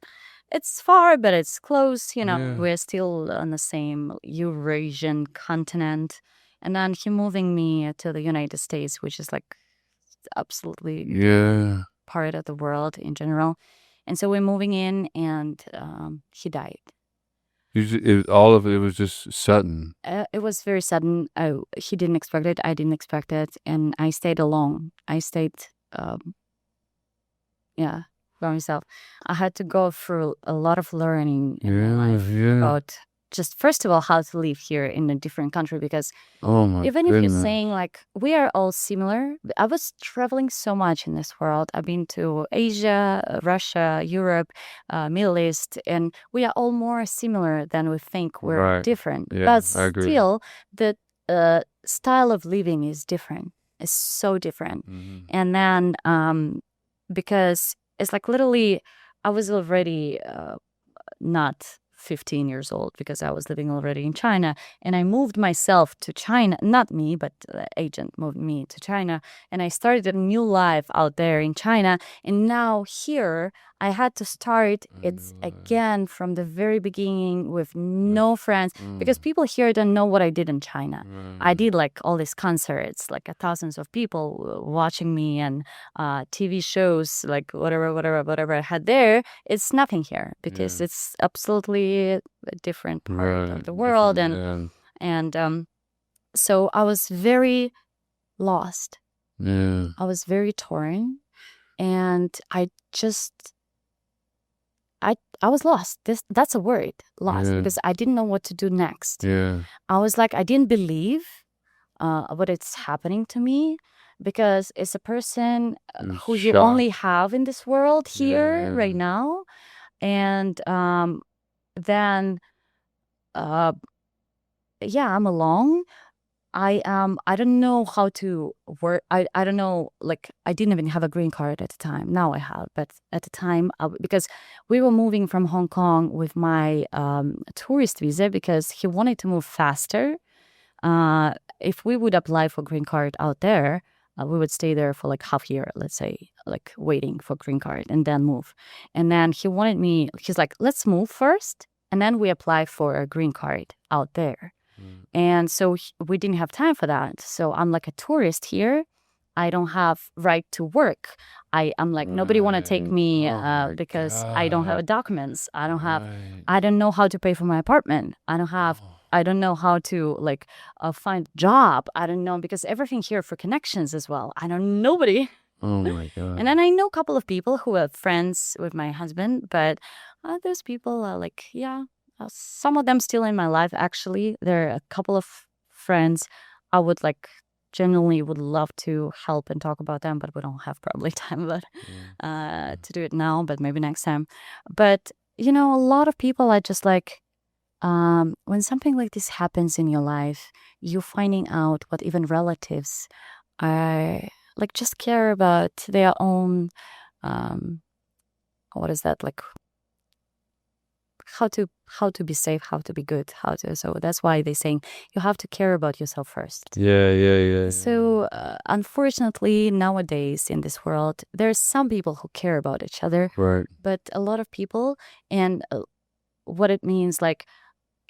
it's far, but it's close. You know, Yeah. we're still on the same Eurasian continent. And then he moving me to the United States, which is like absolutely Yeah. part of the world in general. And so we're moving in, and he died. All of it was just sudden. It was very sudden. He didn't expect it. I didn't expect it. And I stayed alone. I stayed, by myself. I had to go through a lot of learning in my life about just, first of all, how to live here in a different country, because Oh my even if goodness. you're saying like we are all similar, I was traveling so much in this world. I've been to Asia, Russia, Europe, Middle East, and we are all more similar than we think we're Right. different. Yeah, But I agree. still, the style of living is different. It's so different. Mhm. And then because it's like literally, I was already not 15 years old, because I was living already in China, and I moved myself to China. Not me, but the agent moved me to China, and I started a new life out there in China. And now here, I had to start it again from the very beginning with no friends, because people here don't know what I did in China. I did like all these concerts, like thousands of people watching me, and TV shows, like whatever I had there. It's nothing here, because it's absolutely a different part of the world. And so I was very lost. Yeah. I was very torn, and I was lost. That's a word, lost, because I didn't know what to do next. Yeah. I was like, I didn't believe what it's happening to me, because it's a person who you shocked. only have in this world here Yeah. right now. And then I'm alone. I don't know how to work. I don't know, like I didn't even have a green card at the time. Now I have, but at the time because we were moving from Hong Kong with my tourist visa because he wanted to move faster. If we would apply for green card out there, we would stay there for like half year, let's say, like waiting for green card and then move. And then he's like, let's move first, and then we apply for a green card out there. And so we didn't have time for that. So I'm like a tourist here. I don't have right to work. I'm like, nobody want to take me because I don't have documents. I don't know how to pay for my apartment. I don't know how to like find a job. I don't know, because everything here for connections as well. I don't know nobody. Oh my God. And then I know a couple of people who are friends with my husband, but those people are like, some of them still in my life, actually. There are a couple of friends I would like, genuinely would love to help and talk about them, but we don't have probably time to do it now, but maybe next time. But, a lot of people are just like, when something like this happens in your life, you're finding out what even relatives are like, just care about their own, what is that, like, how to be safe, how to be good, so that's why they're saying you have to care about yourself first. Yeah. So unfortunately, nowadays in this world, there's some people who care about each other, Right. but a lot of people, and what it means, like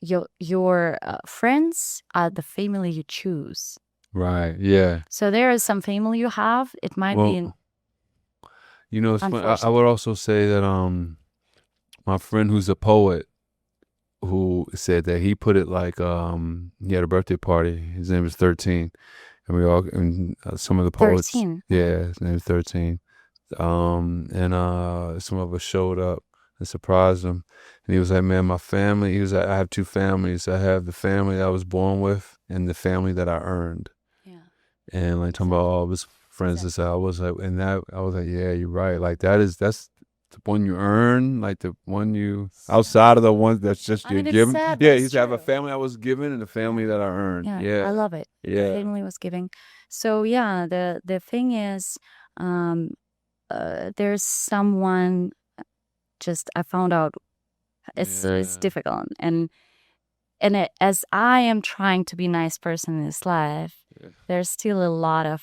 your friends are the family you choose. Right. Yeah. So there is some family you have, it might Well, be it's funny. I would also say that my friend who's a poet, who said that he put it like he had a birthday party. His name was 13, and we all, and some of the poets. 13. Yeah, his name was 13. And some of us showed up and surprised him. And he was like, "Man, my family." He was like, "I have two families. I have the family I was born with, and the family that I earned." Yeah. And like talking about all of his friends, and I was like, "Yeah, you're right. Like that's the one you earn, like the one you outside of the ones that's just I mean, it's given." sad, Yeah, but he it's used to have a true. family I was given and a family that I earned. Yeah. I love it. Yeah. The family was giving. So yeah, the thing is, there's someone. Just I found out it's difficult, and as I am trying to be a nice person in this life, there's still a lot of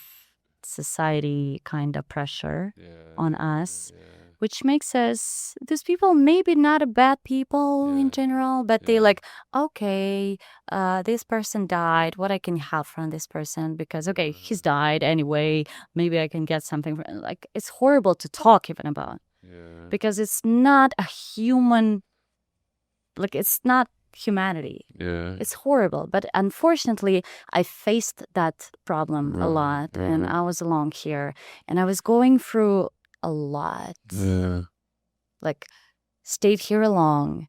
society kind of pressure on us, which makes us, these people maybe not a bad people in general, but they like, okay, this person died, what I can have from this person, because okay, he's died anyway, maybe I can get something from, like, it's horrible to talk even about, because it's not a human, like, it's not humanity. It's horrible. But unfortunately, I faced that problem a lot, and I was alone here, and I was going through a lot. Like, stayed here alone,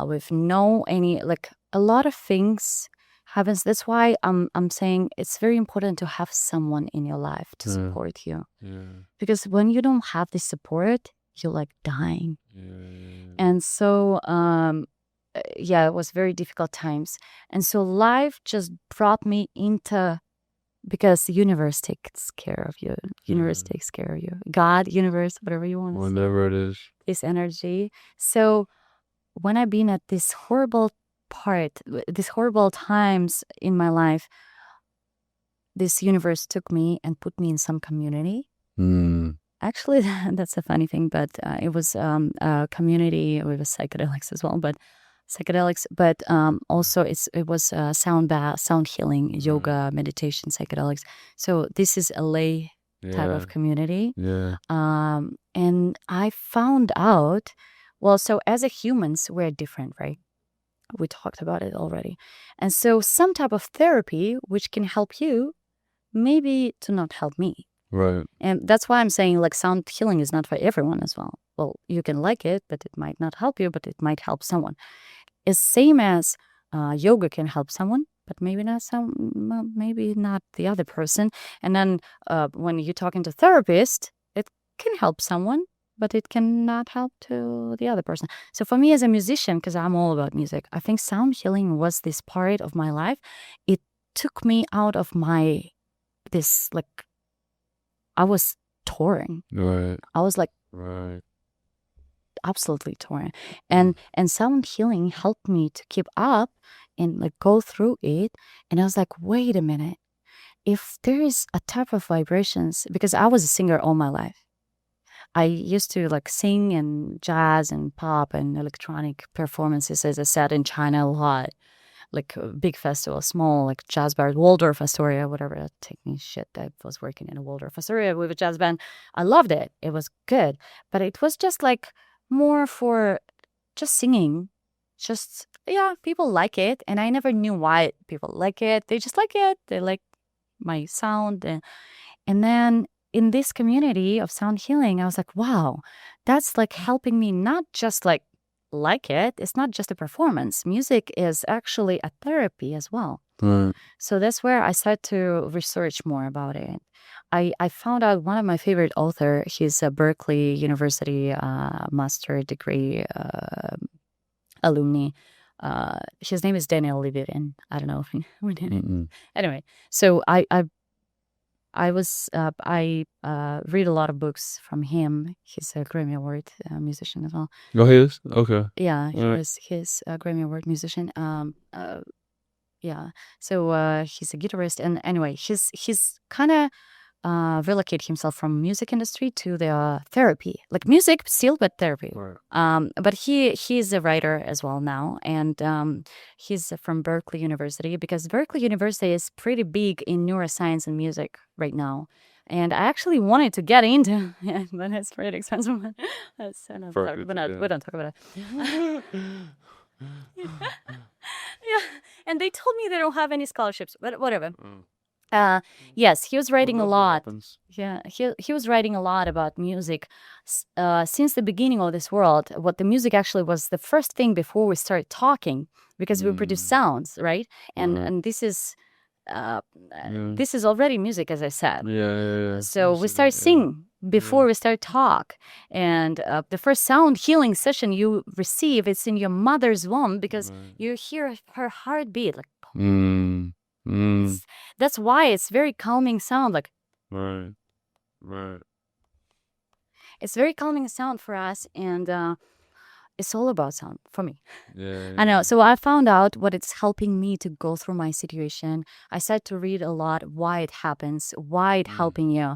with like, a lot of things happens. That's why I'm saying it's very important to have someone in your life to support you. Because when you don't have this support, you're like dying. And so it was very difficult times. And so life just brought me into, because the universe takes care of you. Universe takes care of you. God, universe, whatever you want to say. Whatever it is. This energy. So when I've been at this horrible times in my life, this universe took me and put me in some community. Actually, that's a funny thing, but it was a community with psychedelics as well, but also it was sound healing, yoga, meditation, psychedelics. So this is a lay type of community. And I found out, well, so as a humans, we're different, right? We talked about it already. And so some type of therapy which can help you, maybe to not help me. Right. And that's why I'm saying, like, sound healing is not for everyone as well. Well, you can like it, but it might not help you, but it might help someone. It's same as yoga can help someone, but maybe not the other person. And then when you're talking to therapist, it can help someone, but it cannot help to the other person. So for me as a musician, because I'm all about music, I think sound healing was this part of my life. It took me out of this, like, I was torn. Right. I was like Right. absolutely torn. And sound healing helped me to keep up and like go through it. And I was like, wait a minute. If there is a type of vibrations, because I was a singer all my life. I used to like sing and jazz and pop and electronic performances, as I said, in China a lot. Like big festivals, small, like jazz bars, Waldorf Astoria, whatever. Take me shit. I was working in a Waldorf Astoria with a jazz band. I loved it. It was good. But it was just like more for just singing. Just, yeah, people like it. And I never knew why people like it. They just like it. They like my sound. And then in this community of sound healing, I was like, wow, that's like helping me not just like it. It's not just a performance. Music is actually a therapy as well. Right. So that's where I started to research more about it. I found out one of my favorite author. He's a Berkeley University master degree alumni. His name is Daniel Levitin. I don't know if we did it. Anyway, so I read a lot of books from him. He's a Grammy Award musician as well. Oh, he is? Okay. Yeah, Right. he's a Grammy Award musician. Yeah. So he's a guitarist, and anyway, he's kind of relocate himself from music industry to the therapy, like music still, but therapy. Right. But he's a writer as well now, and he's from Berkeley University, because Berkeley University is pretty big in neuroscience and music right now. And I actually wanted to get into, yeah, but it's pretty expensive. That's we don't talk about it. Yeah, and they told me they don't have any scholarships, but whatever. Yes, he was writing a lot. Yeah, he was writing a lot about music since the beginning of this world. What the music actually was the first thing before we started talking, because we produce sounds, right? And this is this is already music, as I said. Yeah. So we start sing before we start talk, and the first sound healing session you receive, it's in your mother's womb, because you hear her heartbeat, like. That's why it's very calming sound. Like, Right. it's very calming sound for us, and it's all about sound for me. Yeah. I know. So I found out what it's helping me to go through my situation. I started to read a lot why it happens, why it helping you.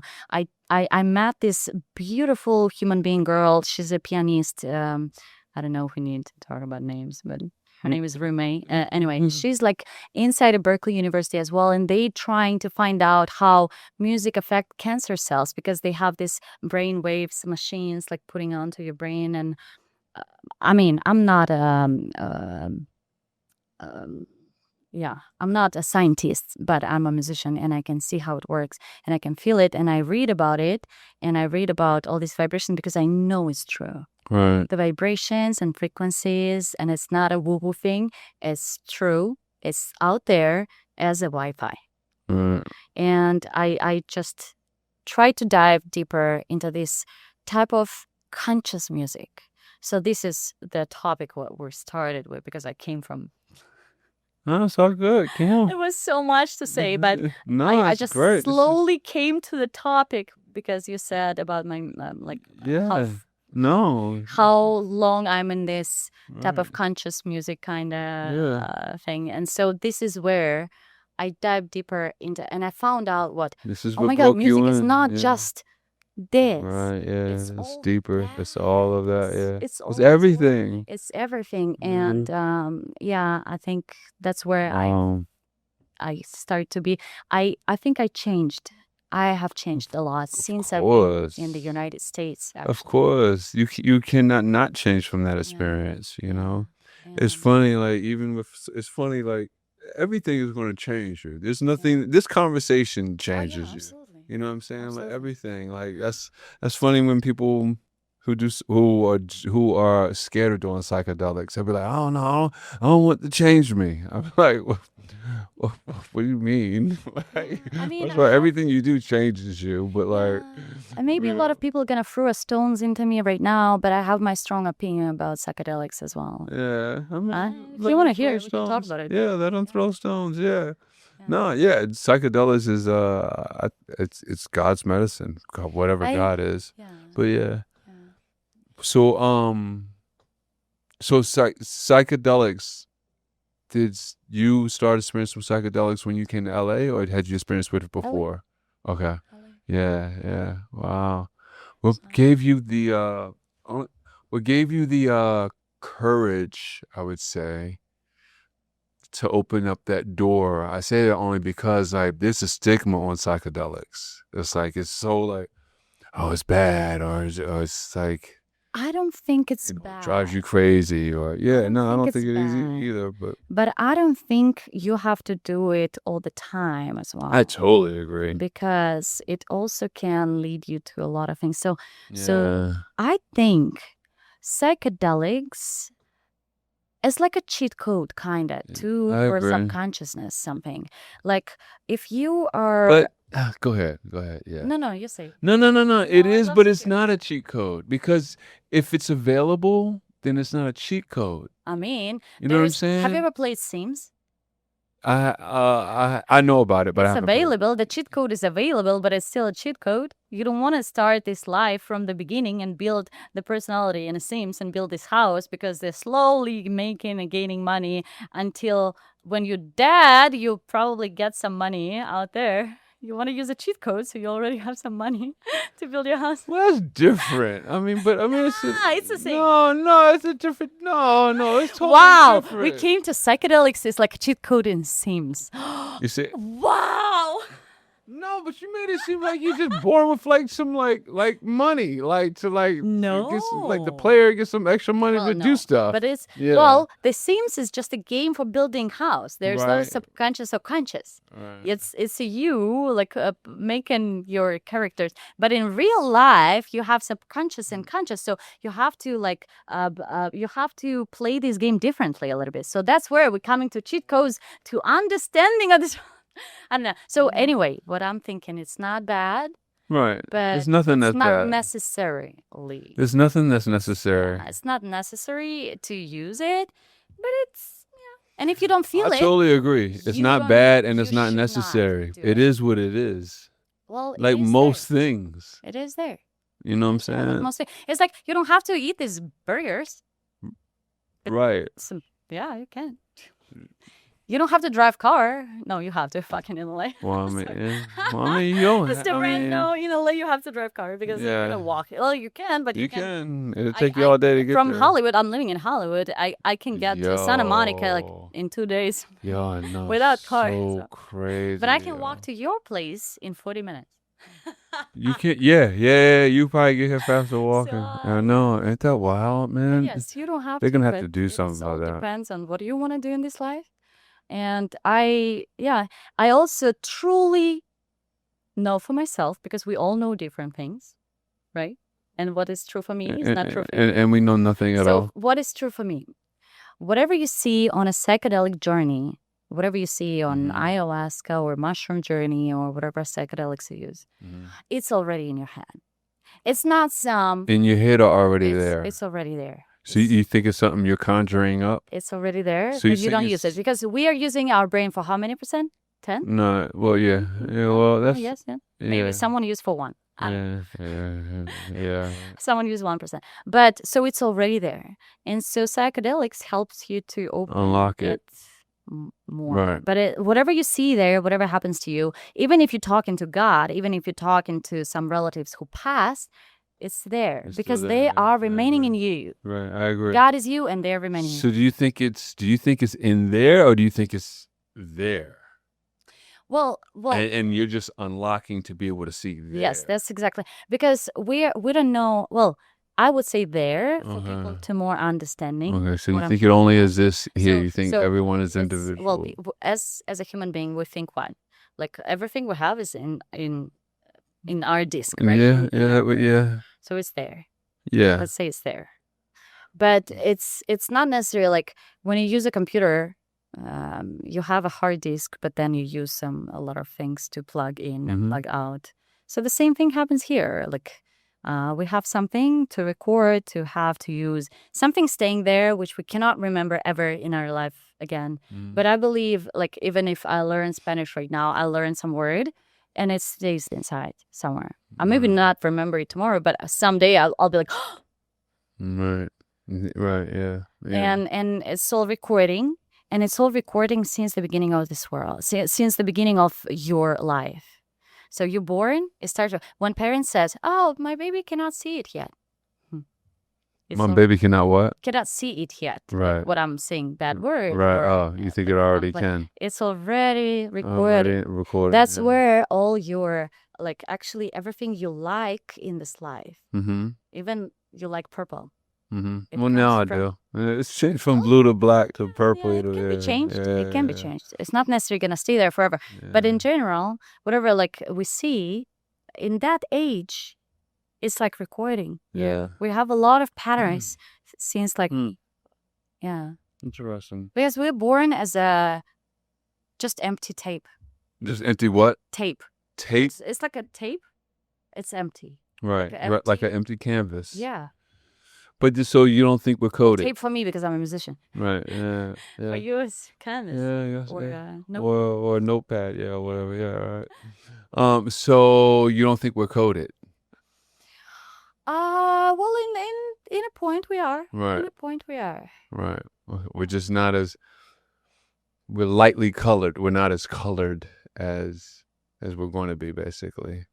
I met this beautiful human being girl. She's a pianist. I don't know if we need to talk about names, but her name is Rume. Anyway, she's like inside of Berkeley University as well, and they trying to find out how music affect cancer cells, because they have this brain waves machines like putting onto your brain. And I mean, I'm not I'm not a scientist, but I'm a musician, and I can see how it works, and I can feel it, and I read about it, and I read about all these vibrations because I know it's true. Right. The vibrations and frequencies, and it's not a woo-woo thing. It's true. It's out there as a Wi-Fi. Right. And I just try to dive deeper into this type of conscious music. So this is the topic what we started with, because I came from. No, it's all good, Kim. It was so much to say, but No, I it's just great. slowly came to the topic because you said about my Yeah. No. how long I'm in this type of Right. conscious music kind of Yeah. thing. And so this is where I dive deeper into, and I found out what, This is oh what my God, broke you music is in. not Yeah. just this. Right, yeah. It's It's all deeper. It's all of that, yeah. It's all It's this work. everything. It's everything. And yeah, I think that's where I start to be. I think I changed. I have changed a lot since I've been in the United States. Of Actually. course. You cannot not change from that experience, you know? It's funny, like, it's funny, like, everything is going to change you. There's nothing, this conversation changes you. Absolutely. You know what I'm saying? Like, Absolutely. everything. Like, that's funny when people who are scared of doing psychedelics, they'll be like, oh no, I don't want to change me. I'm like, what do you mean? Like, I mean, that's why everything you do changes you, but like, and maybe a lot of people are gonna throw stones into me right now, but I have my strong opinion about psychedelics as well. yeah. I mean, If let you want to them hear throw it, we can talk stones. about it. Yeah, let them throw stones. Yeah. No, yeah, psychedelics is it's God's medicine, whatever I God is. yeah. But yeah, Yeah. so psychedelics. You start experiencing psychedelics when you came to LA, or had you experienced with it LA. before? Okay. LA. Yeah, yeah. Wow. What So gave you the what gave you the courage, I would say, to open up that door? I say that only because like there's a stigma on psychedelics. It's like it's so like, oh, it's bad, or it's like, I don't think it's drives you bad. crazy, or I yeah, don't no, I think don't it's think it is bad. either, but But I don't think you have to do it all the time as I well, totally agree. because it also can lead you to a lot of things. So Yeah. I think psychedelics is like a cheat code, kind of, to I your agree. subconsciousness, something. Like if you are. But go ahead, yeah. No, you say. No. It No, I'd is, love but to it's hear. not a cheat code because if it's available, then it's not a cheat code. I mean, You know what I'm have you saying? ever played Sims? I know about it, but I It's haven't played it. available. The cheat code is available, but it's still a cheat code. You don't want to start this life from the beginning and build the personality in a Sims and build this house, because they're slowly making and gaining money until when you're dead, you probably get some money out there. You want to use a cheat code, so you already have some money to build your house. Well, that's different. I mean, it's It's the same. No, it's a different. No, it's totally Wow, different. we came to psychedelics is like a cheat code in Sims. You see? Wow. No, but you made it seem like you just born with like some like money, like to like get some, like the No. player gets some extra money Well, to no. do stuff. But it's Yeah. well, The Sims is just a game for building house. There's no Right. subconscious or conscious. Right. It's you like making your characters. But in real life, you have subconscious and conscious. So you have to you have to play this game differently a little bit. So that's where we're coming to cheat codes, to understanding of this. I don't know. So anyway, what I'm thinking, it's not bad, Right. but There's nothing it's that's not bad. necessarily. There's nothing that's necessary. Yeah, it's not necessary to use it, but it's And if you don't feel I it, totally agree. It's you not don't- bad and it's you not should not necessary. do It it. is what it is. well, it Like is most there. things. It is there. You know what I'm Yeah, like saying? most it's like you don't have to eat these burgers. But Right. Yeah, you can. You don't have to drive car. No, you have to fucking in LA. Well, I mean, Sorry. you don't. It's different. No, in LA you have to drive car because you're Yeah. gonna walk. Well, you can, but You can. can. It'll take you all day to get From there. Hollywood. I'm living in Hollywood. I can get to Santa Monica like Yo. in 2 days. Yo, I know. Without car, So so- crazy. But I can yo. walk to your place in 40 minutes. You can. Yeah. You probably get here faster walking. So, I know. Ain't that wild, man? Yes, you don't have They're to. gonna have to but do it something about all that. depends on what you want to do in this life. And I also truly know for myself, because we all know different things, right? And what is true for me is not true for you. And we know nothing at So all. what is true for me? Whatever you see on a psychedelic journey, whatever you see on Mhm. ayahuasca or mushroom journey or whatever psychedelics you use, it's already in your head. It's not some. In your head are already it's, there. It's already there. So you think it's something you're conjuring up? It's already there, So you but you think don't use it it's- because we are using our brain for how many %? 10? No. Well, yeah. Yeah. Well, that's. Yes, yeah. Yeah. Maybe someone used for 1. I don't know. Yeah. Someone used 1%. But so it's already there. And so psychedelics helps you to open Unlock it. more. Right. But whatever you see there, whatever happens to you, even if you're talking to God, even if you're talking to some relatives who passed, it's there It's still because there, they yeah. are I remaining in agree. you. Right. I agree. God is you and they're remaining in So you. do you think it's in there, or do you think it's there? Well, And you're just unlocking to be able to see there. yes, that's exactly because we don't know. Well, I would say there for people Okay. to more understanding. Okay, so what you I'm think it only exists here? So- You think so everyone is It's- individual? Well, as a human being, we think what? Like everything we have is in our disk, right? Yeah, In yeah, our brain. yeah, So it's there. yeah. Let's say it's there. But it's not necessarily like when you use a computer, you have a hard disk, but then you use a lot of things to plug in and Mhm. plug out. So the same thing happens here. Like We have something to record, to have to use something staying there, which we cannot remember ever in our life again. But I believe, like, even if I learn Spanish right now, I learn some word and it stays inside somewhere. I maybe not remember it tomorrow, but someday I'll be like, Right. Right. Yeah. and it's all recording, and it's all recording since the beginning of this world, since the beginning of your life. So you're born, it starts when parents says, "Oh, my baby cannot see it yet." It's My baby cannot what? cannot see it yet. Right. What I'm saying, bad word. Right. or- Oh, you think it already but can? It's already recorded. Already recorded. That's where all your, like, actually everything you like in this life, Mm-hmm. even you like purple. Mm-hmm. It Well, now I comes do. It's changed from blue to black to purple. Yeah, it can be changed. It can be Yeah. changed. It's not necessarily gonna stay there forever. But in general, whatever like we see in that age, it's like recording. Yeah. We have a lot of patterns since like yeah. Interesting. Because we're born as a just empty tape. Just empty what? Tape. Tape? It's like a tape. It's empty. Right. Like a Right. Like empty- an empty canvas. Yeah. But just so you don't think we're coded. Tape for me because I'm a musician. Right. Yeah. Yeah. For you, it's canvas. Yeah, I guess, Or yeah. nope. Or a notepad, yeah, whatever. Yeah, right. So you don't think we're coded? Well, in a point we are. Right. In a point we are. Right. We're just not as we're lightly colored. We're not as colored as we're going to be, basically.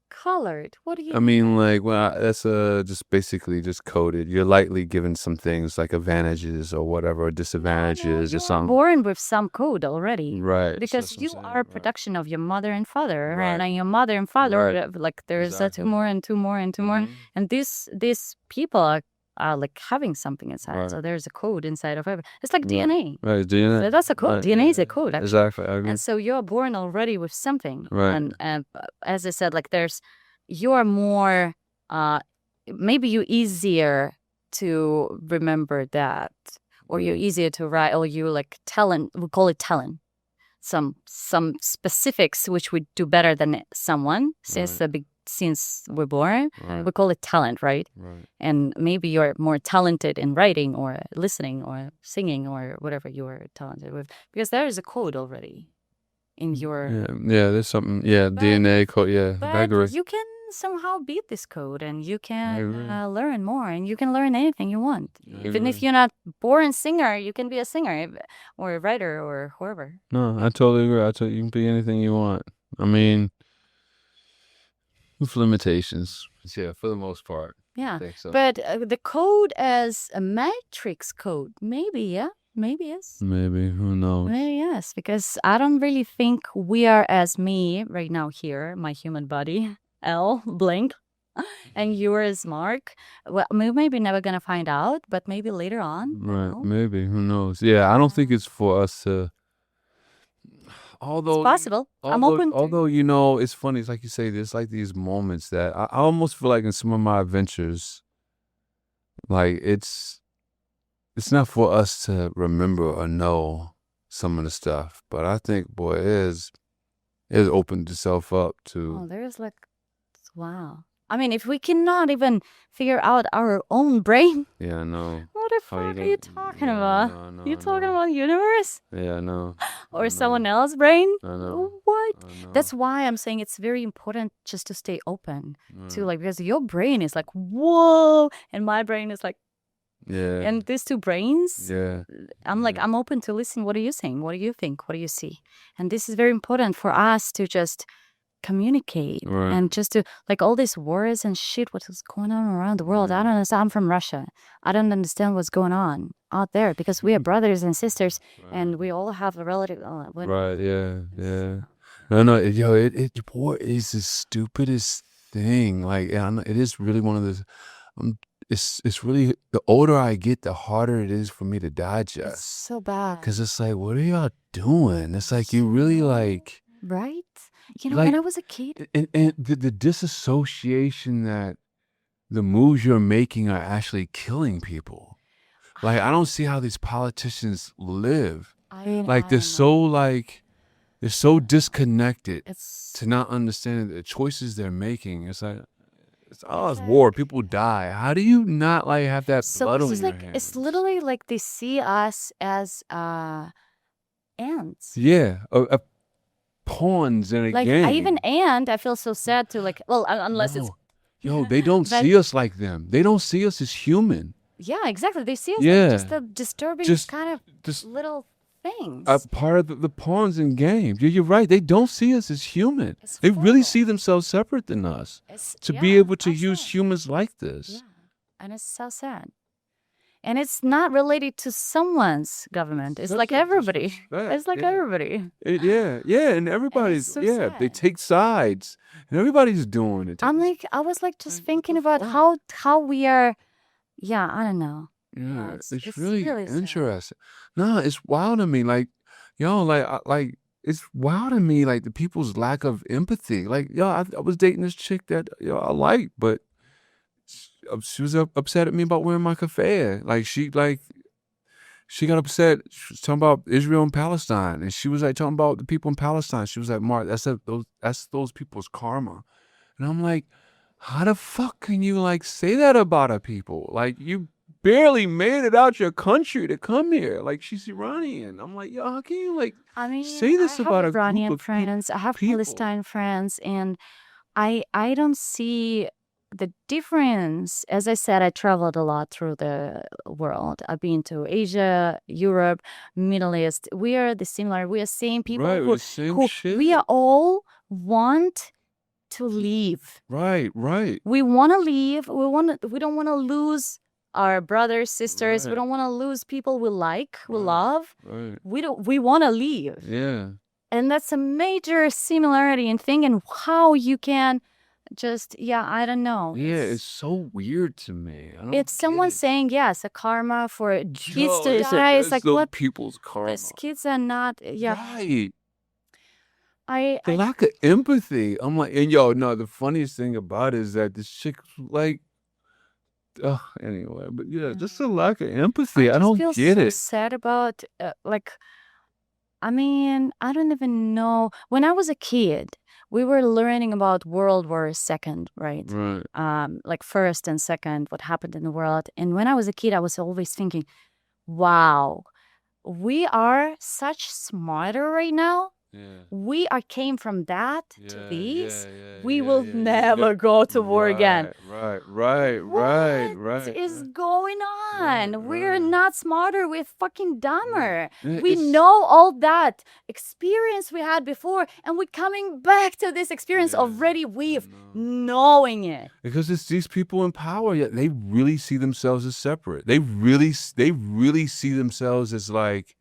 Colored. What do you? I mean, like, well, that's just basically just coded. You're lightly given some things like advantages or whatever, or disadvantages or You're something. born with some code already. Right. Because that's what you I'm saying, are a right. production of your mother and father, Right. and your mother and father, Right. like there's Exactly. two more and two more and two more, Mhm. and these people are like having something inside. Right. So there's a code inside of every. It's like DNA. Right. DNA. That's a code. Right. DNA is a code. Actually. Exactly. I agree. And so you're born already with something. Right. And as I said, like you're more, maybe you're easier to remember that, or you're easier to write, or you like talent. We call it talent. Some specifics which we do better than someone since we're born. Right. We call it talent, right? Right. And maybe you're more talented in writing or listening or singing or whatever you are talented with, because there is a code already in your. Yeah, there's something. Yeah, But- DNA code. Yeah, I But agree. you can somehow beat this code, and you can agree. learn more, and you can learn anything you want. I Even if agree. you're not born singer, you can be a singer or a writer or whoever. No, I totally agree. You can be anything you want. I mean, with limitations. Yeah, for the most part. Yeah. I think so. But the code as a matrix code, maybe, yeah. Maybe yes. Maybe, who knows? Maybe yes, because I don't really think we are as me right now here, my human body, Elle, blank, and yours, Mark. Well, we're maybe never gonna find out, but maybe later on. you Right, know? maybe, who knows? Yeah, I don't think it's for us to. Although It's possible. I'm open to. Although it's funny. It's like you say, there's like these moments that I almost feel like in some of my adventures, like it's not for us to remember or know some of the stuff, but I think, boy, it opened itself up Oh, to. there's like, wow. I mean, if we cannot even figure out our own brain, Yeah, I know. what the How you fuck are you gonna- talking yeah, about? I know, You I talking know. about universe Yeah, I know. or know. someone else's brain? I know. What? I know. That's why I'm saying it's very important just to stay open to Mm. like, because your brain is like, whoa, and my brain is like, Yeah. and these two brains, Yeah. I'm like, I'm open to listen. What are you saying? What do you think? What do you see? And this is very important for us to just communicate Right. and just to like all these wars and shit, what is going on around the world. I don't understand. I'm from Russia. I don't understand what's going on out there because we are brothers and sisters and we all have a relative. Right. Yeah. Yeah. No. It war is the stupidest thing. Like, I know it is really one of those. It's really, the older I get, the harder it is for me to It's digest. so bad. Cause it's like, what are y'all doing? It's like you really like, Right? You know, like, when I was a kid, and the disassociation that the moves you're making are actually killing people. Like, I don't see how these politicians live. Like, they're so disconnected it's to not understand the choices they're making. It's like, it's war. People die. How do you not like have that So blood on it's your like hands? it's literally like they see us as ants. Yeah, pawns in a Like I even game. I feel so sad to like well unless it's No. Yo, they don't but see us like them. They don't see us as human. yeah, exactly. They see us like just Yeah, a disturbing just kind of just little a things. part of the pawns in game. You're right. They don't see us as human. It's They really horrible. see themselves separate than us. It's To be yeah, able to how use sad. humans like Yeah, this. and it's so sad. And it's not related to someone's government. It's Such like a everybody. disrespect. It's like Yeah. everybody. Yeah, and And it's everybody's so they sad. take sides, and everybody's doing it. I'm like, I was like just Like, what thinking the about fuck? how we are. Yeah, I don't know. Yeah, It's it's really really sad. interesting. No, it's wild to me. Like, yo, it's wild to me. Like the people's lack of empathy. Like, yo, I was dating this chick that I liked, but she was upset at me about wearing my kafaya. She got upset. She was talking about Israel and Palestine, and she was like talking about the people in Palestine. She was like, Mark, that's those people's karma. And I'm like, how the fuck can you like say that about a people? Like you barely made it out your country to come here. Like she's Iranian. I'm like, yo, how can you like I mean, say this I about have a group Iranian of friends, I have people? Palestine friends, and I don't see the difference. As I said, I traveled a lot through the world. I've been to Asia, Europe, Middle East. We are the similar. We are same people Right, with the same who we are shit. all want to leave. Right. We want to leave. We don't want to lose our brothers, sisters. We Right. don't want to lose people we like, we Right. love. Right. We want to leave. Yeah. And that's a major similarity in thinking how you can just I don't know. Yeah, it's so weird to me. I don't If get someone's it. saying yes, a karma for kids Yo, to it's die, it's like those what people's karma. these kids are not Right. I The lack of empathy. I'm like, and yo, no, the funniest thing about it is that this chick like anyway, but yeah, just a lack of empathy. I just don't feel get so it. sad about like I mean, I don't even know. When I was a kid, we were learning about World War II, right? Right. Like first and second, what happened in the world. And when I was a kid, I was always thinking, wow, we are such smarter right now. Yeah. We came from that to Yeah, these. yeah, We yeah, will yeah, never go to war again. Right. What is going on? We're not smarter. We're fucking dumber. We know all that experience we had before, and we're coming back to this experience already with knowing it. Because it's these people in power, yet they really see themselves as separate. They really see themselves as like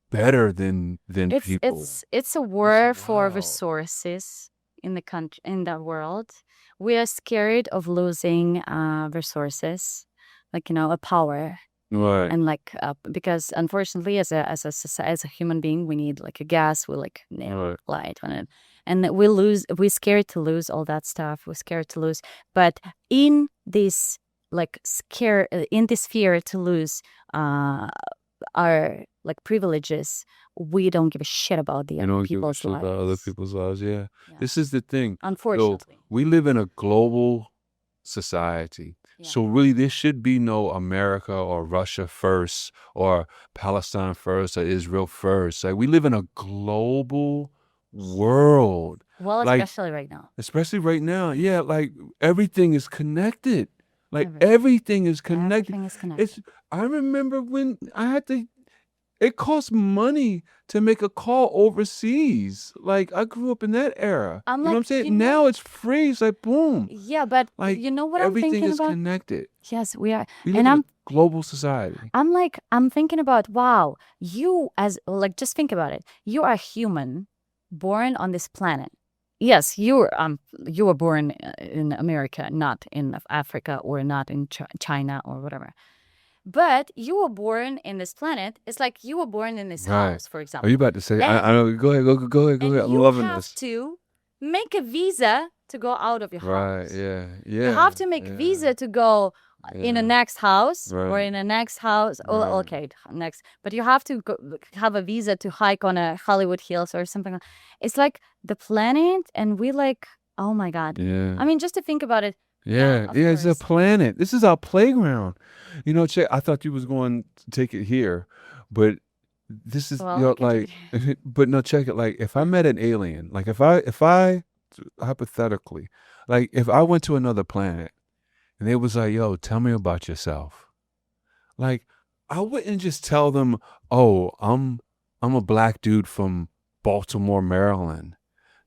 better than people. It's a war for wild. resources in the country, in the world. We are scared of losing resources, like a power, Right. and like because unfortunately, as a human being, we need like a gas, we like Right. light on it, and we're scared to lose all that stuff. We're scared to lose, but in this in this fear to lose our like privileges, we don't give a shit about the You other don't give a people's shit about other lives. people's lives. Yeah. Yeah. This is the thing. So Unfortunately. we live in a global society. Yeah. So really there should be no America or Russia first or Palestine first or Israel first. Like we live in a global world. Well, Like especially right now. especially right now. Yeah, like everything is connected. Like Everything. everything is connected. Everything is connected. I remember when it cost money to make a call overseas. Like I grew up in that era. I'm You know what I'm like, saying? Now it's free. It's like boom. Yeah, but Like you know what I'm everything thinking is about? connected. Yes, we are. We live And in I'm a global society. I'm thinking about, wow, you as like just think about it. You are a human born on this planet. Yes, you were born in America, not in Africa or not in China or whatever. But you were born in this planet. It's like you were born in this Right. house, for Are example. you about to say? And- I know. Go ahead. Go ahead. And I'm you loving have this. to make a visa to go out of your Right. house. Yeah. You Yeah. have to make visa to go in the Yeah. next house or Right. in the next house. Oh, Right. okay, next. But you have to have a visa to hike on a Hollywood Hills or something. It's like the planet, and we like Oh my God. Yeah. I mean, just to think about it. Yeah, of yeah, it's a course. planet. This is our playground. Check. I thought you was going to take it here, but this is Well, I can take like, but no, check it. Like, if I met an alien, like if I hypothetically, like if I went to another planet and they was like, "Yo, tell me about yourself," like I wouldn't just tell them, "Oh, I'm a black dude from Baltimore, Maryland."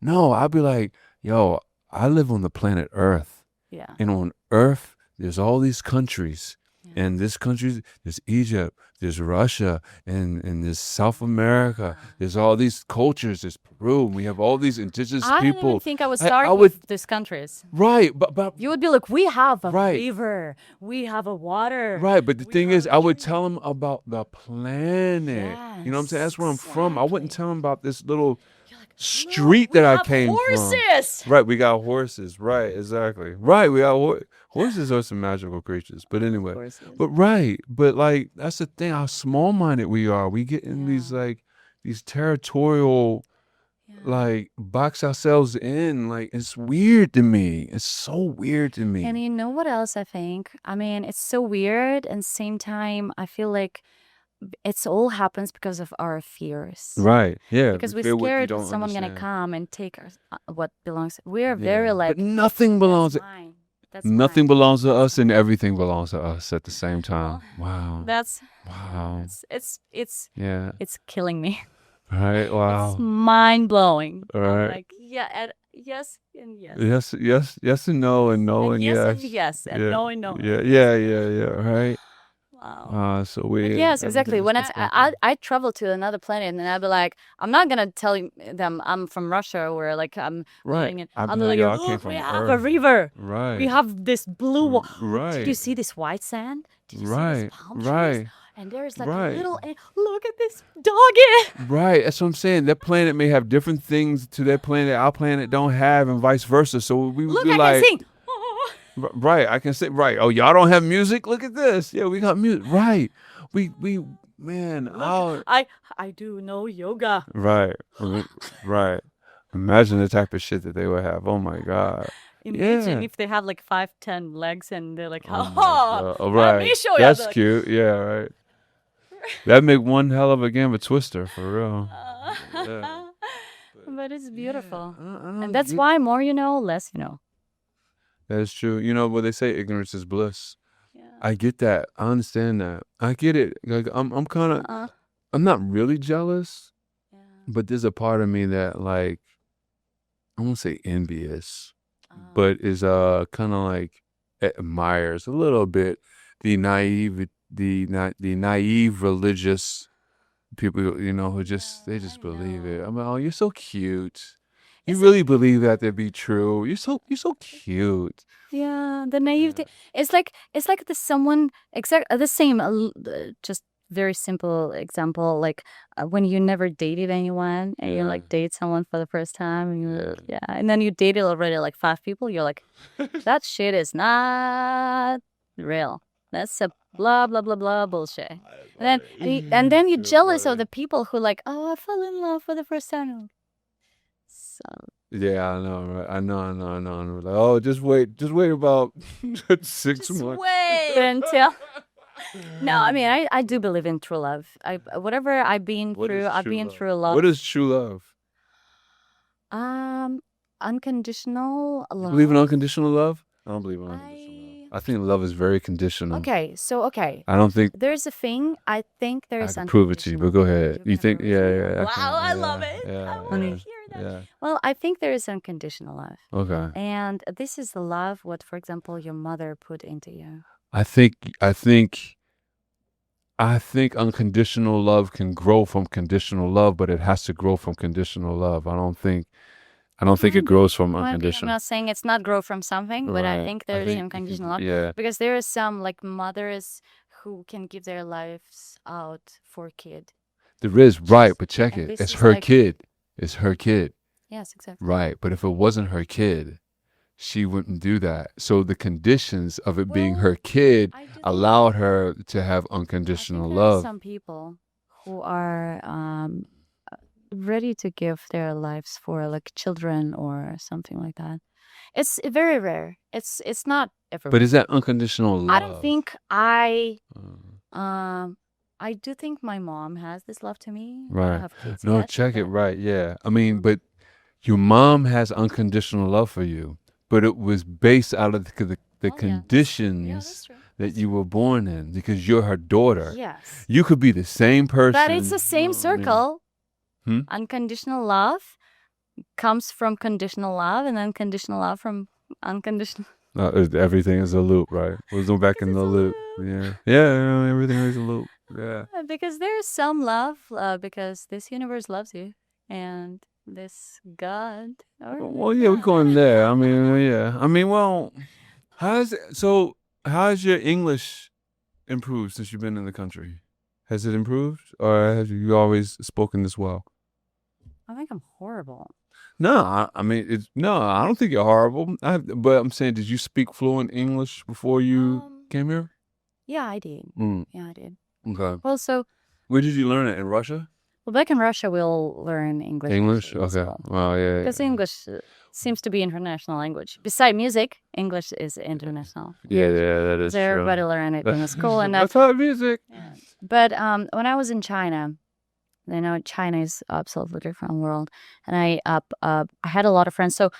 No, I'd be like, "Yo, I live on the planet Earth." Yeah. And on Earth, there's all these countries. Yeah. And this country, there's Egypt, there's Russia, and there's South America. There's all these cultures. There's Peru. And we have all these indigenous I don't even people. think I would I start would, with these countries. right, but You would be like, we have a Right. river, we have a water. right, but the we thing have is, a I would tree." tell them about the planet. You know what I'm saying? That's where I'm from. I wouldn't tell them about this little street that I came from. Horses. Right, we got horses. Right, exactly. Right, we got horses are some magical creatures. But anyway, but like that's the thing. How small-minded we are. We get in these territorial, like box ourselves in. Like it's weird to me. It's so weird to me. And you know what else I think? I mean, it's so weird, and same time, I feel like it's all happens because of our fears. Right? Yeah. Because we we're fear what you scared don't someone gonna understand. come and take what belongs. We're Yeah. very like, But nothing belongs. that's mine. That's Nothing mine. belongs to us, and everything belongs to us at the same time. Wow. That's Wow. it's Yeah. it's killing me. Right. It's Wow. mind blowing. Right. Like yes and yes. Yes and no and no and yes yes. and yes and Yeah. no and no. Yeah. Right. Wow. So But we. yes, exactly. everything's When perspective. I travel to another planet, and I'd be like, I'm not gonna tell them I'm from Russia, or like I'm Right. living in. I'd I'm be like, like, "Yo, I came look, from we have a Earth." river. Right. We have this blue. Right. Did you see this white sand? Did you see Right. these palm trees? Right. And there's like Right. a little. Look at this doggy. Right. That's what I'm saying. That planet may have different things to their planet our planet don't have, and vice versa. So we would Look, be I like, can sing. Oh. Right, I can say right. Oh, y'all don't have music? Look at this. Yeah, we got music. Right. We man, our I do know yoga. right. Right. Imagine the type of shit that they would have. Oh my God. Imagine Yeah. if they have like 5, 10 legs, and they're like, Oh my oh, God. let me Right. show you. That's Like, cute. Yeah, right. That'd make one hell of a game of Twister for real. Yeah. but it's beautiful. I don't And that's get- why more you know, less you know. That's true. You know what they say, ignorance is bliss. Yeah. I get that. I understand that. I get it. Like I'm kind of I'm not really jealous, Yeah. but there's a part of me that like I won't say envious, but is kind of like admires a little bit the naive religious people, who they just believe it. I'm like, oh, you're so cute. You really believe that to be true. You're so cute. Yeah, the naivety. It's like the someone the same. Just very simple example, like when you never dated anyone and you like date someone for the first time, and you're like, and then you dated already like 5 people. You're like, that shit is not real. That's a blah blah blah blah bullshit. And then you're jealous of the people who like, oh, I fell in love for the first time. So Yeah, I know, right? I know. Like, oh, just wait about 6 months. wait until. No, I mean, I do believe in true love. Whatever I've been What through, is I've true been love? through a lot. What is true love? Unconditional You love. believe in unconditional love? I don't believe in unconditional love. I think love is very conditional. Okay, so I don't think there's a thing. I think I there's can prove it to you, but go ahead. You think? You're gonna prove it to me? Yeah. Wow, I love it. Yeah, I want to hear that. yeah. Well, I think there is unconditional love, Okay. and this is the love what, for example, your mother put into you. I think unconditional love can grow from conditional love, but it has to grow from conditional love. I don't think it grows from Well, I'm unconditional. not saying it's not grow from something, but I Right. think there is think you unconditional can- love. Yeah. Because there are some like mothers who can give their lives out for kid. There is, right, but check And it. this It's is her like- kid. It's her kid. Yes, exactly. Right. But if it wasn't her kid, she wouldn't do that. So the conditions of it being Well, her kid I do think- allowed her to have I think unconditional there are love. some people who are ready to give their lives for like children or something like that. It's very rare. It's not everywhere. But is that unconditional love? I don't think I Uh, I do think my mom has this love to me. I right. don't have kids No, yet, check it but right. Yeah. I mean, but your mom has unconditional love for you, but it was based out of the oh yeah, that's conditions true. that you were born in because you're her daughter. Yes. You could be the same person. But it's the same you know what I mean? circle. Hmm? Unconditional love comes from conditional love, and unconditional love from unconditional. Everything is a loop, right? We'll go back Because in it's the a loop. loop. Yeah. Yeah, everything is a loop. Yeah. Because there's some love, because this universe loves you, and this God. Well, yeah, we're going there. I mean, yeah. I mean, well, how's your English improved since you've been in the country? Has it improved, or have you always spoken this well? I think I'm horrible. No, I mean, I don't think you're horrible. But I'm saying, did you speak fluent English before you came here? Yeah, I did. Mm, Yeah, I did. okay. Well, so Where did you learn it? In Russia? back in Russia, we'll learn English. English? As Okay. well. Well, yeah. Because English seems to be international language. Beside music, English is international. Yeah, that is So true. everybody learn it in the school, and That's how music. yeah. But when I was in China, China is absolutely different world, and I had a lot of friends. So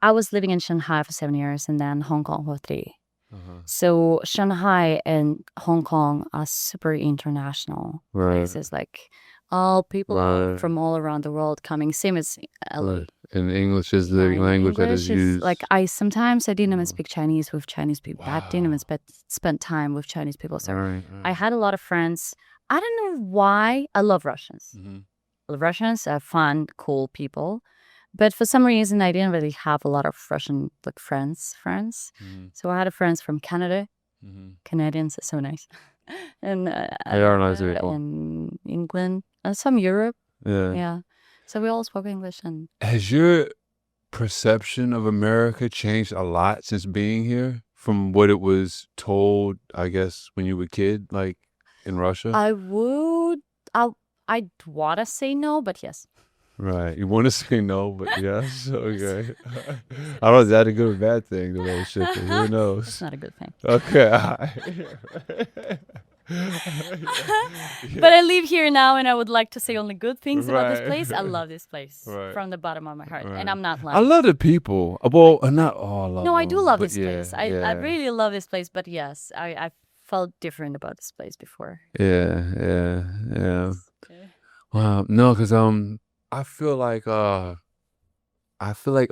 I was living in Shanghai for 7 years, and then Hong Kong for 3. Uh-huh. So Shanghai and Hong Kong are super international Right. places. Like all people Right. from all around the world coming. Same as LA. Right. And English is the Yeah, language that English is used. like I didn't even speak Chinese with Chinese people. I didn't even spend time with Chinese people. So Right. I had a lot of friends. I don't know why. I love Russians. Mhm. Russians are fun, cool people. But for some reason, I didn't really have a lot of Russian like friends. Mhm. So I had friends from Canada. Mhm. Canadians are so nice. And They are nice people. in England and some Europe. Yeah. Yeah. So we all spoke English. And Has your perception of America changed a lot since being here from what it was told, I guess, when you were a kid, like in Russia? I'd want to say no, but yes. Right. You want to say no, but yes. Okay. I don't know, is that a good or bad thing, the relationship? Who It's knows? not a good thing. Okay. But I live here now, and I would like to say only good things about this Right. place. I love this place Right. from the bottom of my heart, Right. and I'm not I lying. love the people. Well, not all. I love No, I do them, love but this yeah, place. I yeah. really love this place, but yes, I felt different about this place before. Yeah. Wow. No, because I feel like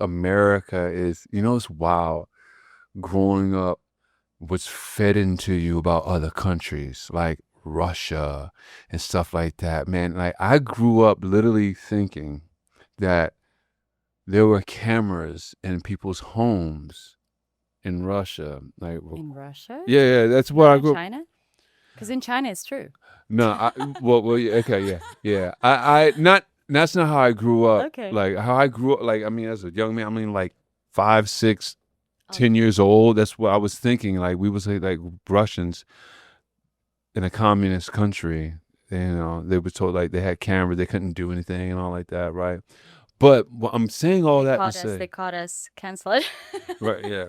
America is, it's wild. Growing up, what's fed into you about other countries like Russia and stuff like that, man. Like I grew up literally thinking that there were cameras in people's homes in Russia. Like In Russia? yeah, that's what Not I in grew up. China? Because in China, it's true. No, yeah, okay, yeah. I not that's not how I grew up. Okay. Like how I grew up, like I mean, as a young man, I mean, like 5, 6, Oh. 10 years old. That's what I was thinking. Like we was like Russians in a communist country. They were told like they had cameras, they couldn't do anything and all like that, right? But I'm saying all that to say, They caught us, canceled it. right? Yeah.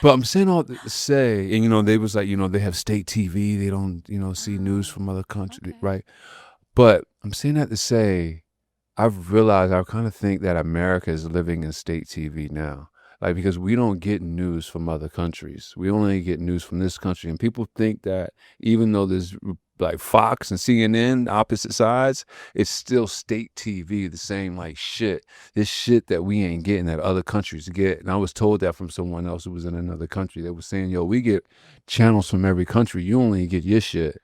But I'm saying all that to say, and they was like, they have state TV. They don't, see news from other countries, Okay. right? But I'm saying that to say, I've realized I kind of think that America is living in state TV now. Like, because we don't get news from other countries. We only get news from this country. And people think that even though there's like Fox and CNN, opposite sides, it's still state TV, the same like shit. This shit that we ain't getting that other countries get. And I was told that from someone else who was in another country. They were saying, yo, we get channels from every country. You only get your shit.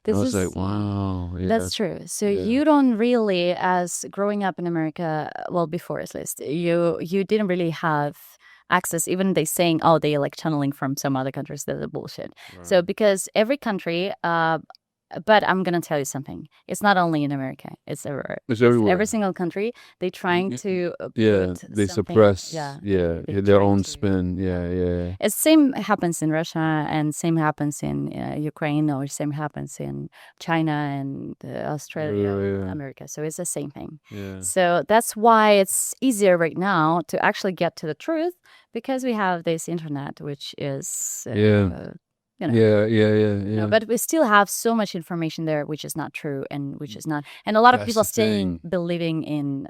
I was like, wow. Yeah. That's true. So Yeah. you don't really, as growing up in America, well, before at least, you didn't really have access. Even they saying, oh, they like channeling from some other countries. That's bullshit. So because every country But I'm gonna tell you something. It's not only in America. It's everywhere. It's everywhere. Every single country, they trying to Yeah, put they something. suppress. Yeah, Yeah, they their try own to. spin. Yeah. It's same happens in Russia and same happens in Ukraine or same happens in China and Australia, Yeah. America. So it's the same thing. Yeah. So that's why it's easier right now to actually get to the truth because we have this internet, which is Yeah. you know. Yeah. But we still have so much information there which is not true and which is not, and a lot of That's people the staying thing. believing in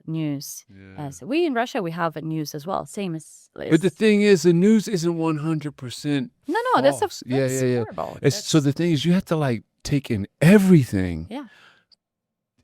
news. Yeah. As we in Russia, we have a news as well, same as. But the thing is, the news isn't 100% No, that's false. that's Yeah. horrible. So the thing is, you have to like take in everything. Yeah.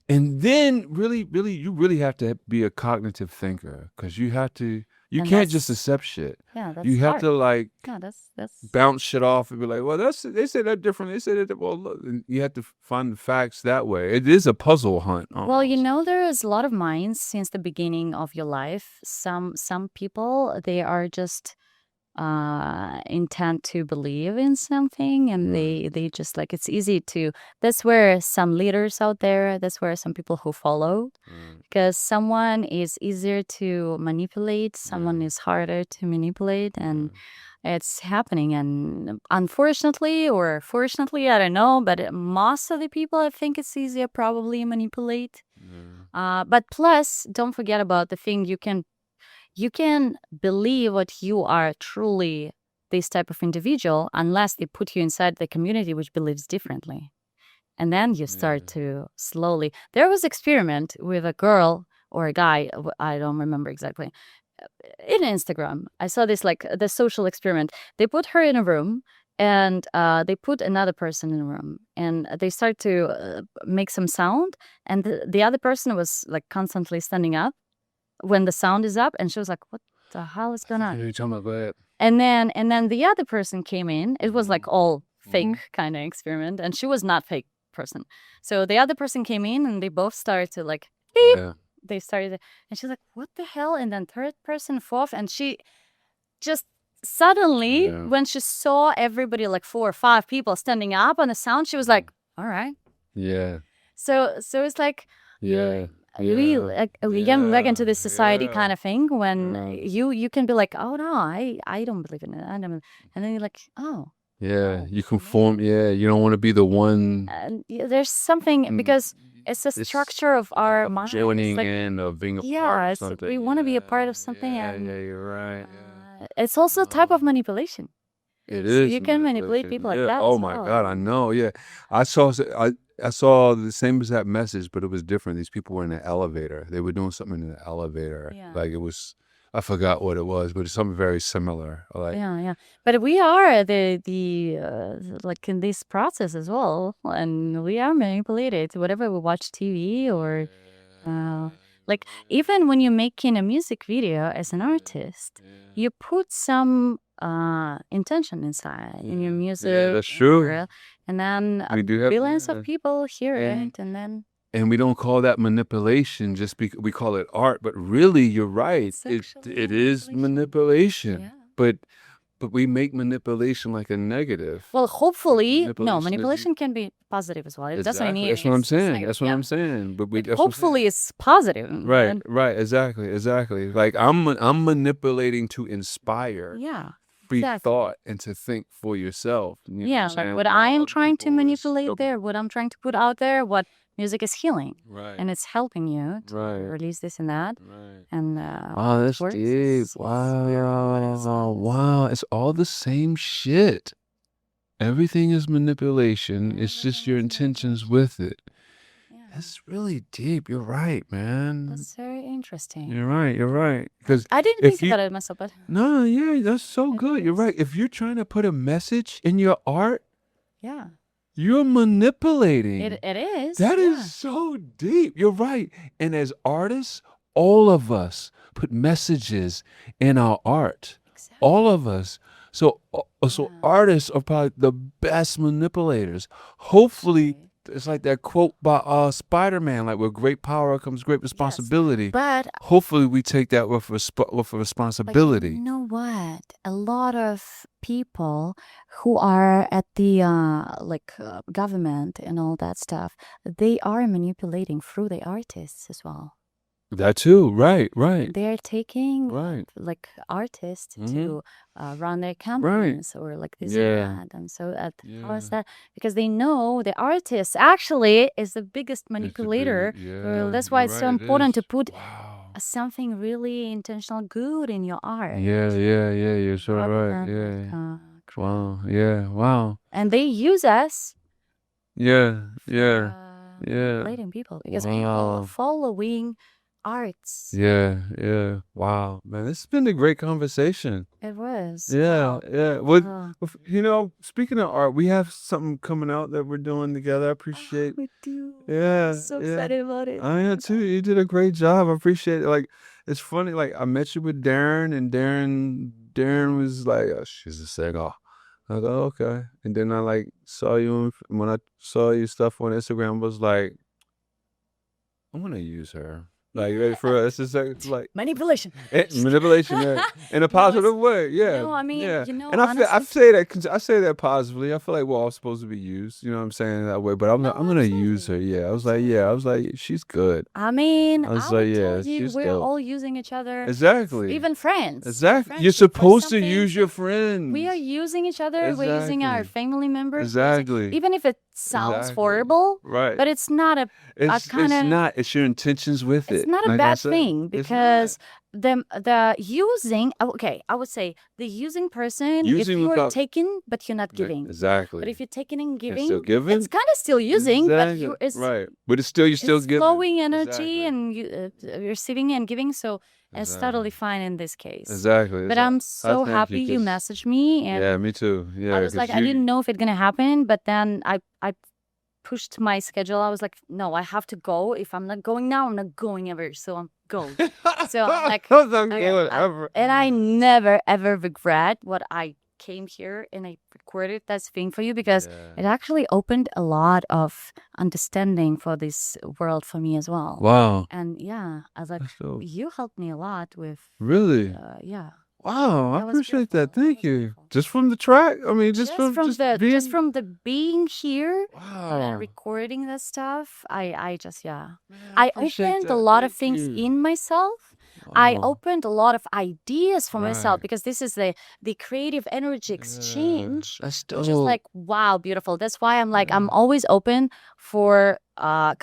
And then really, you really have to be a cognitive thinker because you have to, you And can't just that's- accept shit. Yeah, that's You have hard. to like No, that's bounce shit off and be like, well, they say that different. They say that, well, look, and you have to find the facts that way. It is a puzzle hunt. well, you almost. know, there is a lot of minds since the beginning of your life. Some people they are just intent to believe in something and they just like it's easy to, that's where some leaders out there, that's where some people who follow, because someone is easier to manipulate, someone is harder to manipulate, and it's happening. And unfortunately or fortunately, I don't know, but most of the people I think it's easier probably manipulate. But plus don't forget about the thing, you can believe what you are truly this type of individual unless they put you inside the community which believes differently. And then you start to slowly. There was experiment with a girl or a guy, I don't remember exactly, in Instagram. I saw this like the social experiment. They put her in a room and they put another person in a room and they start to make some sound, and the other person was like constantly standing up when the sound is up, and she was like, what the hell is going on? You're talking about that. And then the other person came in. It was like all fake kind of experiment, and she was not fake person. So the other person came in and they both started to like beep. Yeah. They started, and she's like, what the hell? And then third person, fourth, and she just suddenly when she saw everybody, like 4 or 5 people standing up on the sound, she was like, all right. Yeah. So it's like Yeah. we like we get back into this society kind of thing when you can be like, oh no, I don't believe in it, and then you're like, oh Yeah. You conform. Yeah. You don't want to be the one there's something, because it's the structure of our mind. joining Like, in or being a part yeah, of something. we want to be a part of something, Yeah, and you're right. it's also a type of manipulation. It is. You can manipulate people like that. Oh as my well. God, I know. Yeah, I saw the same exact message, but it was different. These people were in an elevator. They were doing something in the elevator. Yeah. Like it was, I forgot what it was, but it's something very similar. Like Yeah. But we are the like in this process as well, and we are manipulated. Whatever we watch TV or like even when you're making a music video as an artist, you put some intention inside in your music. Yeah, that's true. And then We do have- billions yeah. of people hear Yeah. it, and then and we don't call that manipulation just because we call it art, but really you're right. It's It actually it is manipulation. Yeah. But we make manipulation like a negative. well, hopefully, no, Manipulation is- manipulation can be positive as well. It doesn't Exactly. mean That's what I'm it's saying. negative. That's what Yeah. I'm saying. But we But that's what I'm saying. hopefully it's positive. Right, And- right, exactly. Like I'm manipulating to inspire yeah. free exactly. thought and to think for yourself. You know Yeah, what I'm like saying? what I am Other trying to people is manipulate still- there, what I'm trying to put out there, what music is healing, Right. and it's helping you to Right. release this and that, Right. and Oh, that's works. deep. Wow. It's all the same shit. Everything is manipulation. It's just your intentions with it. Yeah. That's really deep. You're right, man. That's very interesting. You're right. Because I didn't if think you- about it myself, but no, yeah, that's so It good. You're is. right. If you're trying to put a message in your art, yeah, you're manipulating. it is. That is yeah. so deep. You're right. And as artists, all of us put messages in our art. Exactly. All of us. So Yeah. artists are probably the best manipulators. Hopefully, it's like that quote by Spider-Man, like with great power comes great responsibility. But Hopefully, we take that with but responsibility. you know know what? A lot of people who are at the government and all that stuff, they are manipulating through the artists as well. That too. Right. Right. They're taking Right. like artists Mhm. to run their Right. campaigns or like this Yeah. and that. And so how is Yeah. that? Because they know the artist actually is the biggest It's the manipulator. big. So Yeah. that's why You're it's so right. It important to is. put Wow. something really intentional good in your art. Yeah. Yeah. Yeah. You're so Rather right. than, Yeah. Wow. Yeah. Wow. and they use us Yeah. for Yeah. Yeah. manipulating people because people are Wow. following arts. Yeah. Yeah. Wow. Man, this has been a great conversation. It was. Yeah. Wow. Yeah. Well, Uh, you know, speaking of art, we have something coming out that we're doing together. I appreciate. we do. Yeah. I'm so Yeah. excited about it. I am too. You did a great job. I appreciate it. Like, it's funny. Like, I met you with Darren, and Darren was like, oh, she's a singer. I go, okay. And then I like saw you when I saw your stuff on Instagram. Was like, I'm gonna use her. Like for us, it's like Manipulation. manipulation in a positive way. Yeah. No, I mean, Yeah. you know, And I honestly, say that 'cause I say that positively. I feel like we're all supposed to be used. You know what I'm saying, that way. But I'm no, gonna use her. absolutely. Yeah. I was like, she's good. I mean, I was I like, would yeah, tell you, she's we're dope. all using each other, Exactly. even friends. Exactly. You're Friendship for supposed to something. use your friends. We are using each other. We're using our Exactly. family members. we're using- Exactly. Even if it sounds Exactly. horrible, Right. but it's not a It's kinda- not. It's your intentions with it. it's not a Like I bad said, thing it's because not. the using, okay, I would say the using person, if Using you are without- taking but you're not giving. Exactly. But if you're taking and And giving, still giving? it's kind of still using, but Exactly. you it's right. But it's still you're still it's giving. flowing energy Exactly. and you receiving and giving. So it's totally fine in this case. Exactly. But I'm so thank happy you 'cause- messaged me, and Yeah, me too. Yeah. I was 'cause like, I you- didn't know if it's gonna happen, but then I pushed my schedule. I was like, no, I have to go. If I'm not going now, I'm not going ever. So I'm going. So I'm like, I was like, okay, whatever. and I never ever regret what I came here and I recorded that thing for you because Yeah. it actually opened a lot of understanding for this world for me as well. Wow. And yeah, I was like, That's dope. you helped me a lot with, Really? yeah. Wow, I That was appreciate that. beautiful. That Thank was you. beautiful. Just from the track? I mean, Just from the being here and Wow. recording that stuff, I just Man, I appreciate opened a that. lot of Thank things you. in myself. I Wow. opened a lot of ideas for myself Right. because this is the creative energy exchange. That's Which is dope. like, wow, beautiful. That's why I'm like, I'm always open for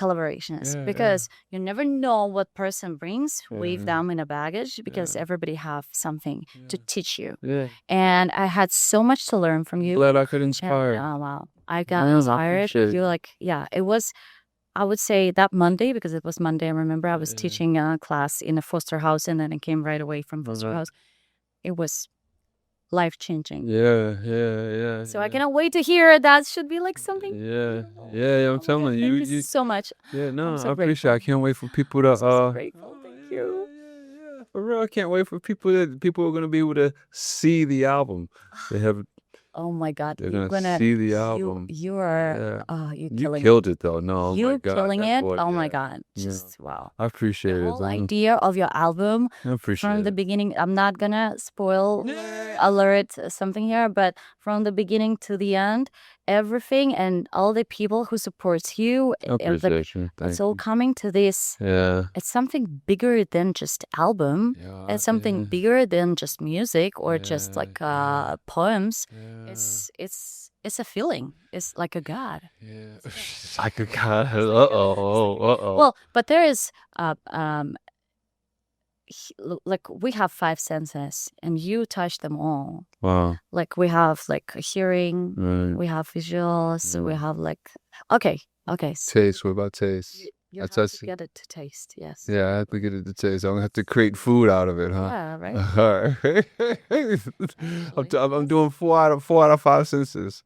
collaborations Yeah, because you never know what person brings with Yeah. them in a baggage because Yeah. everybody have something to teach you. Yeah. And I had so much to learn from you. Glad I could And, inspire. oh, wow. I got Man, I inspired. appreciate it. You like, yeah, it was, I would say that Monday, because it was Monday. I remember I was Yeah. teaching a class in a foster house and then I came right away from foster Uh-huh. house. It was life changing. Yeah. So I cannot wait to hear that. Should be like something. Yeah. beautiful. Yeah, I'm Oh my telling God, you. thank you so much. Yeah, no, so I appreciate it. I grateful. can't wait for people to I'm so grateful. Thank you. Yeah. For real, I can't wait for people are gonna be able to see the album. They have Oh my God, they're you're gonna gonna see the album. you are Yeah. you You killing killed it though. No, oh my you God, killing that's it. what- Oh my yeah. God, Yeah. just wow. I appreciate The it. whole though. idea of your album I appreciate from the it. beginning. I'm not gonna spoil Yeah. alert something here, but from the beginning to the end, everything and all the people who supports you, I appreciate you. Thank it's all you. coming to this. Yeah. It's something bigger than just album. Yeah. It's something yeah. bigger than just music or just Yeah, like yeah. poems. Yeah. It's a feeling. It's like a god. Yeah. It's like a god. Uh-oh. Well, but there is like we have 5 senses and you touch them all. Wow. Like we have like hearing, Right. we have visuals, we Yeah. have like okay. Taste. What about taste? You That's have us- to get it to taste, yes. Yeah, I have to get it to taste. I'm gonna have to create food out of it, huh? Yeah, right. All right. I'm doing 4 out of 5 senses.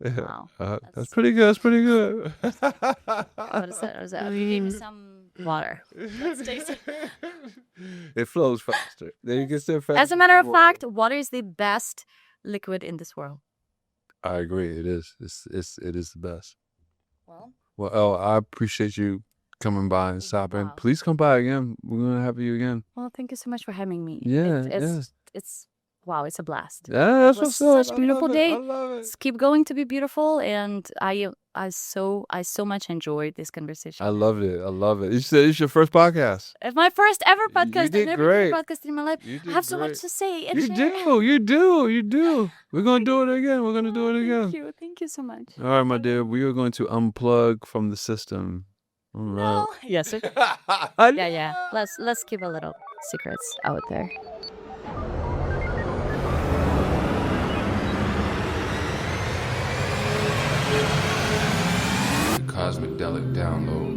Yeah. Wow. That's pretty good. That's pretty good. What is that? What is that? Give me some water. Let's taste it. It flows faster. Then you get there faster. As a matter of fact, water is the best liquid in this world. I agree. It is. It is the best. Well, Well, Elle, I appreciate you coming by and stopping. Wow. Please come by again. We're gonna have you again. thank you so much for having me. Yeah, It's, yes. it's wow, it's a blast. Yeah, that's It was what's up. such a I beautiful love it. day. I love it. Let's keep going to be beautiful, and I so much enjoyed this conversation. I loved it. I love it. You said it's your first podcast. It's my first ever You podcast. I've did never great. done a podcast in my life. You I did have so much great. to say and You share. do. You do. You do. We're gonna do it again. We're gonna do it again. Thank you. Thank you so much. All right, my dear. We are going to unplug from the system. All right. No. Yes. Sir. I Yeah, yeah. Let's keep a little secrets out there. The Cosmidelic download.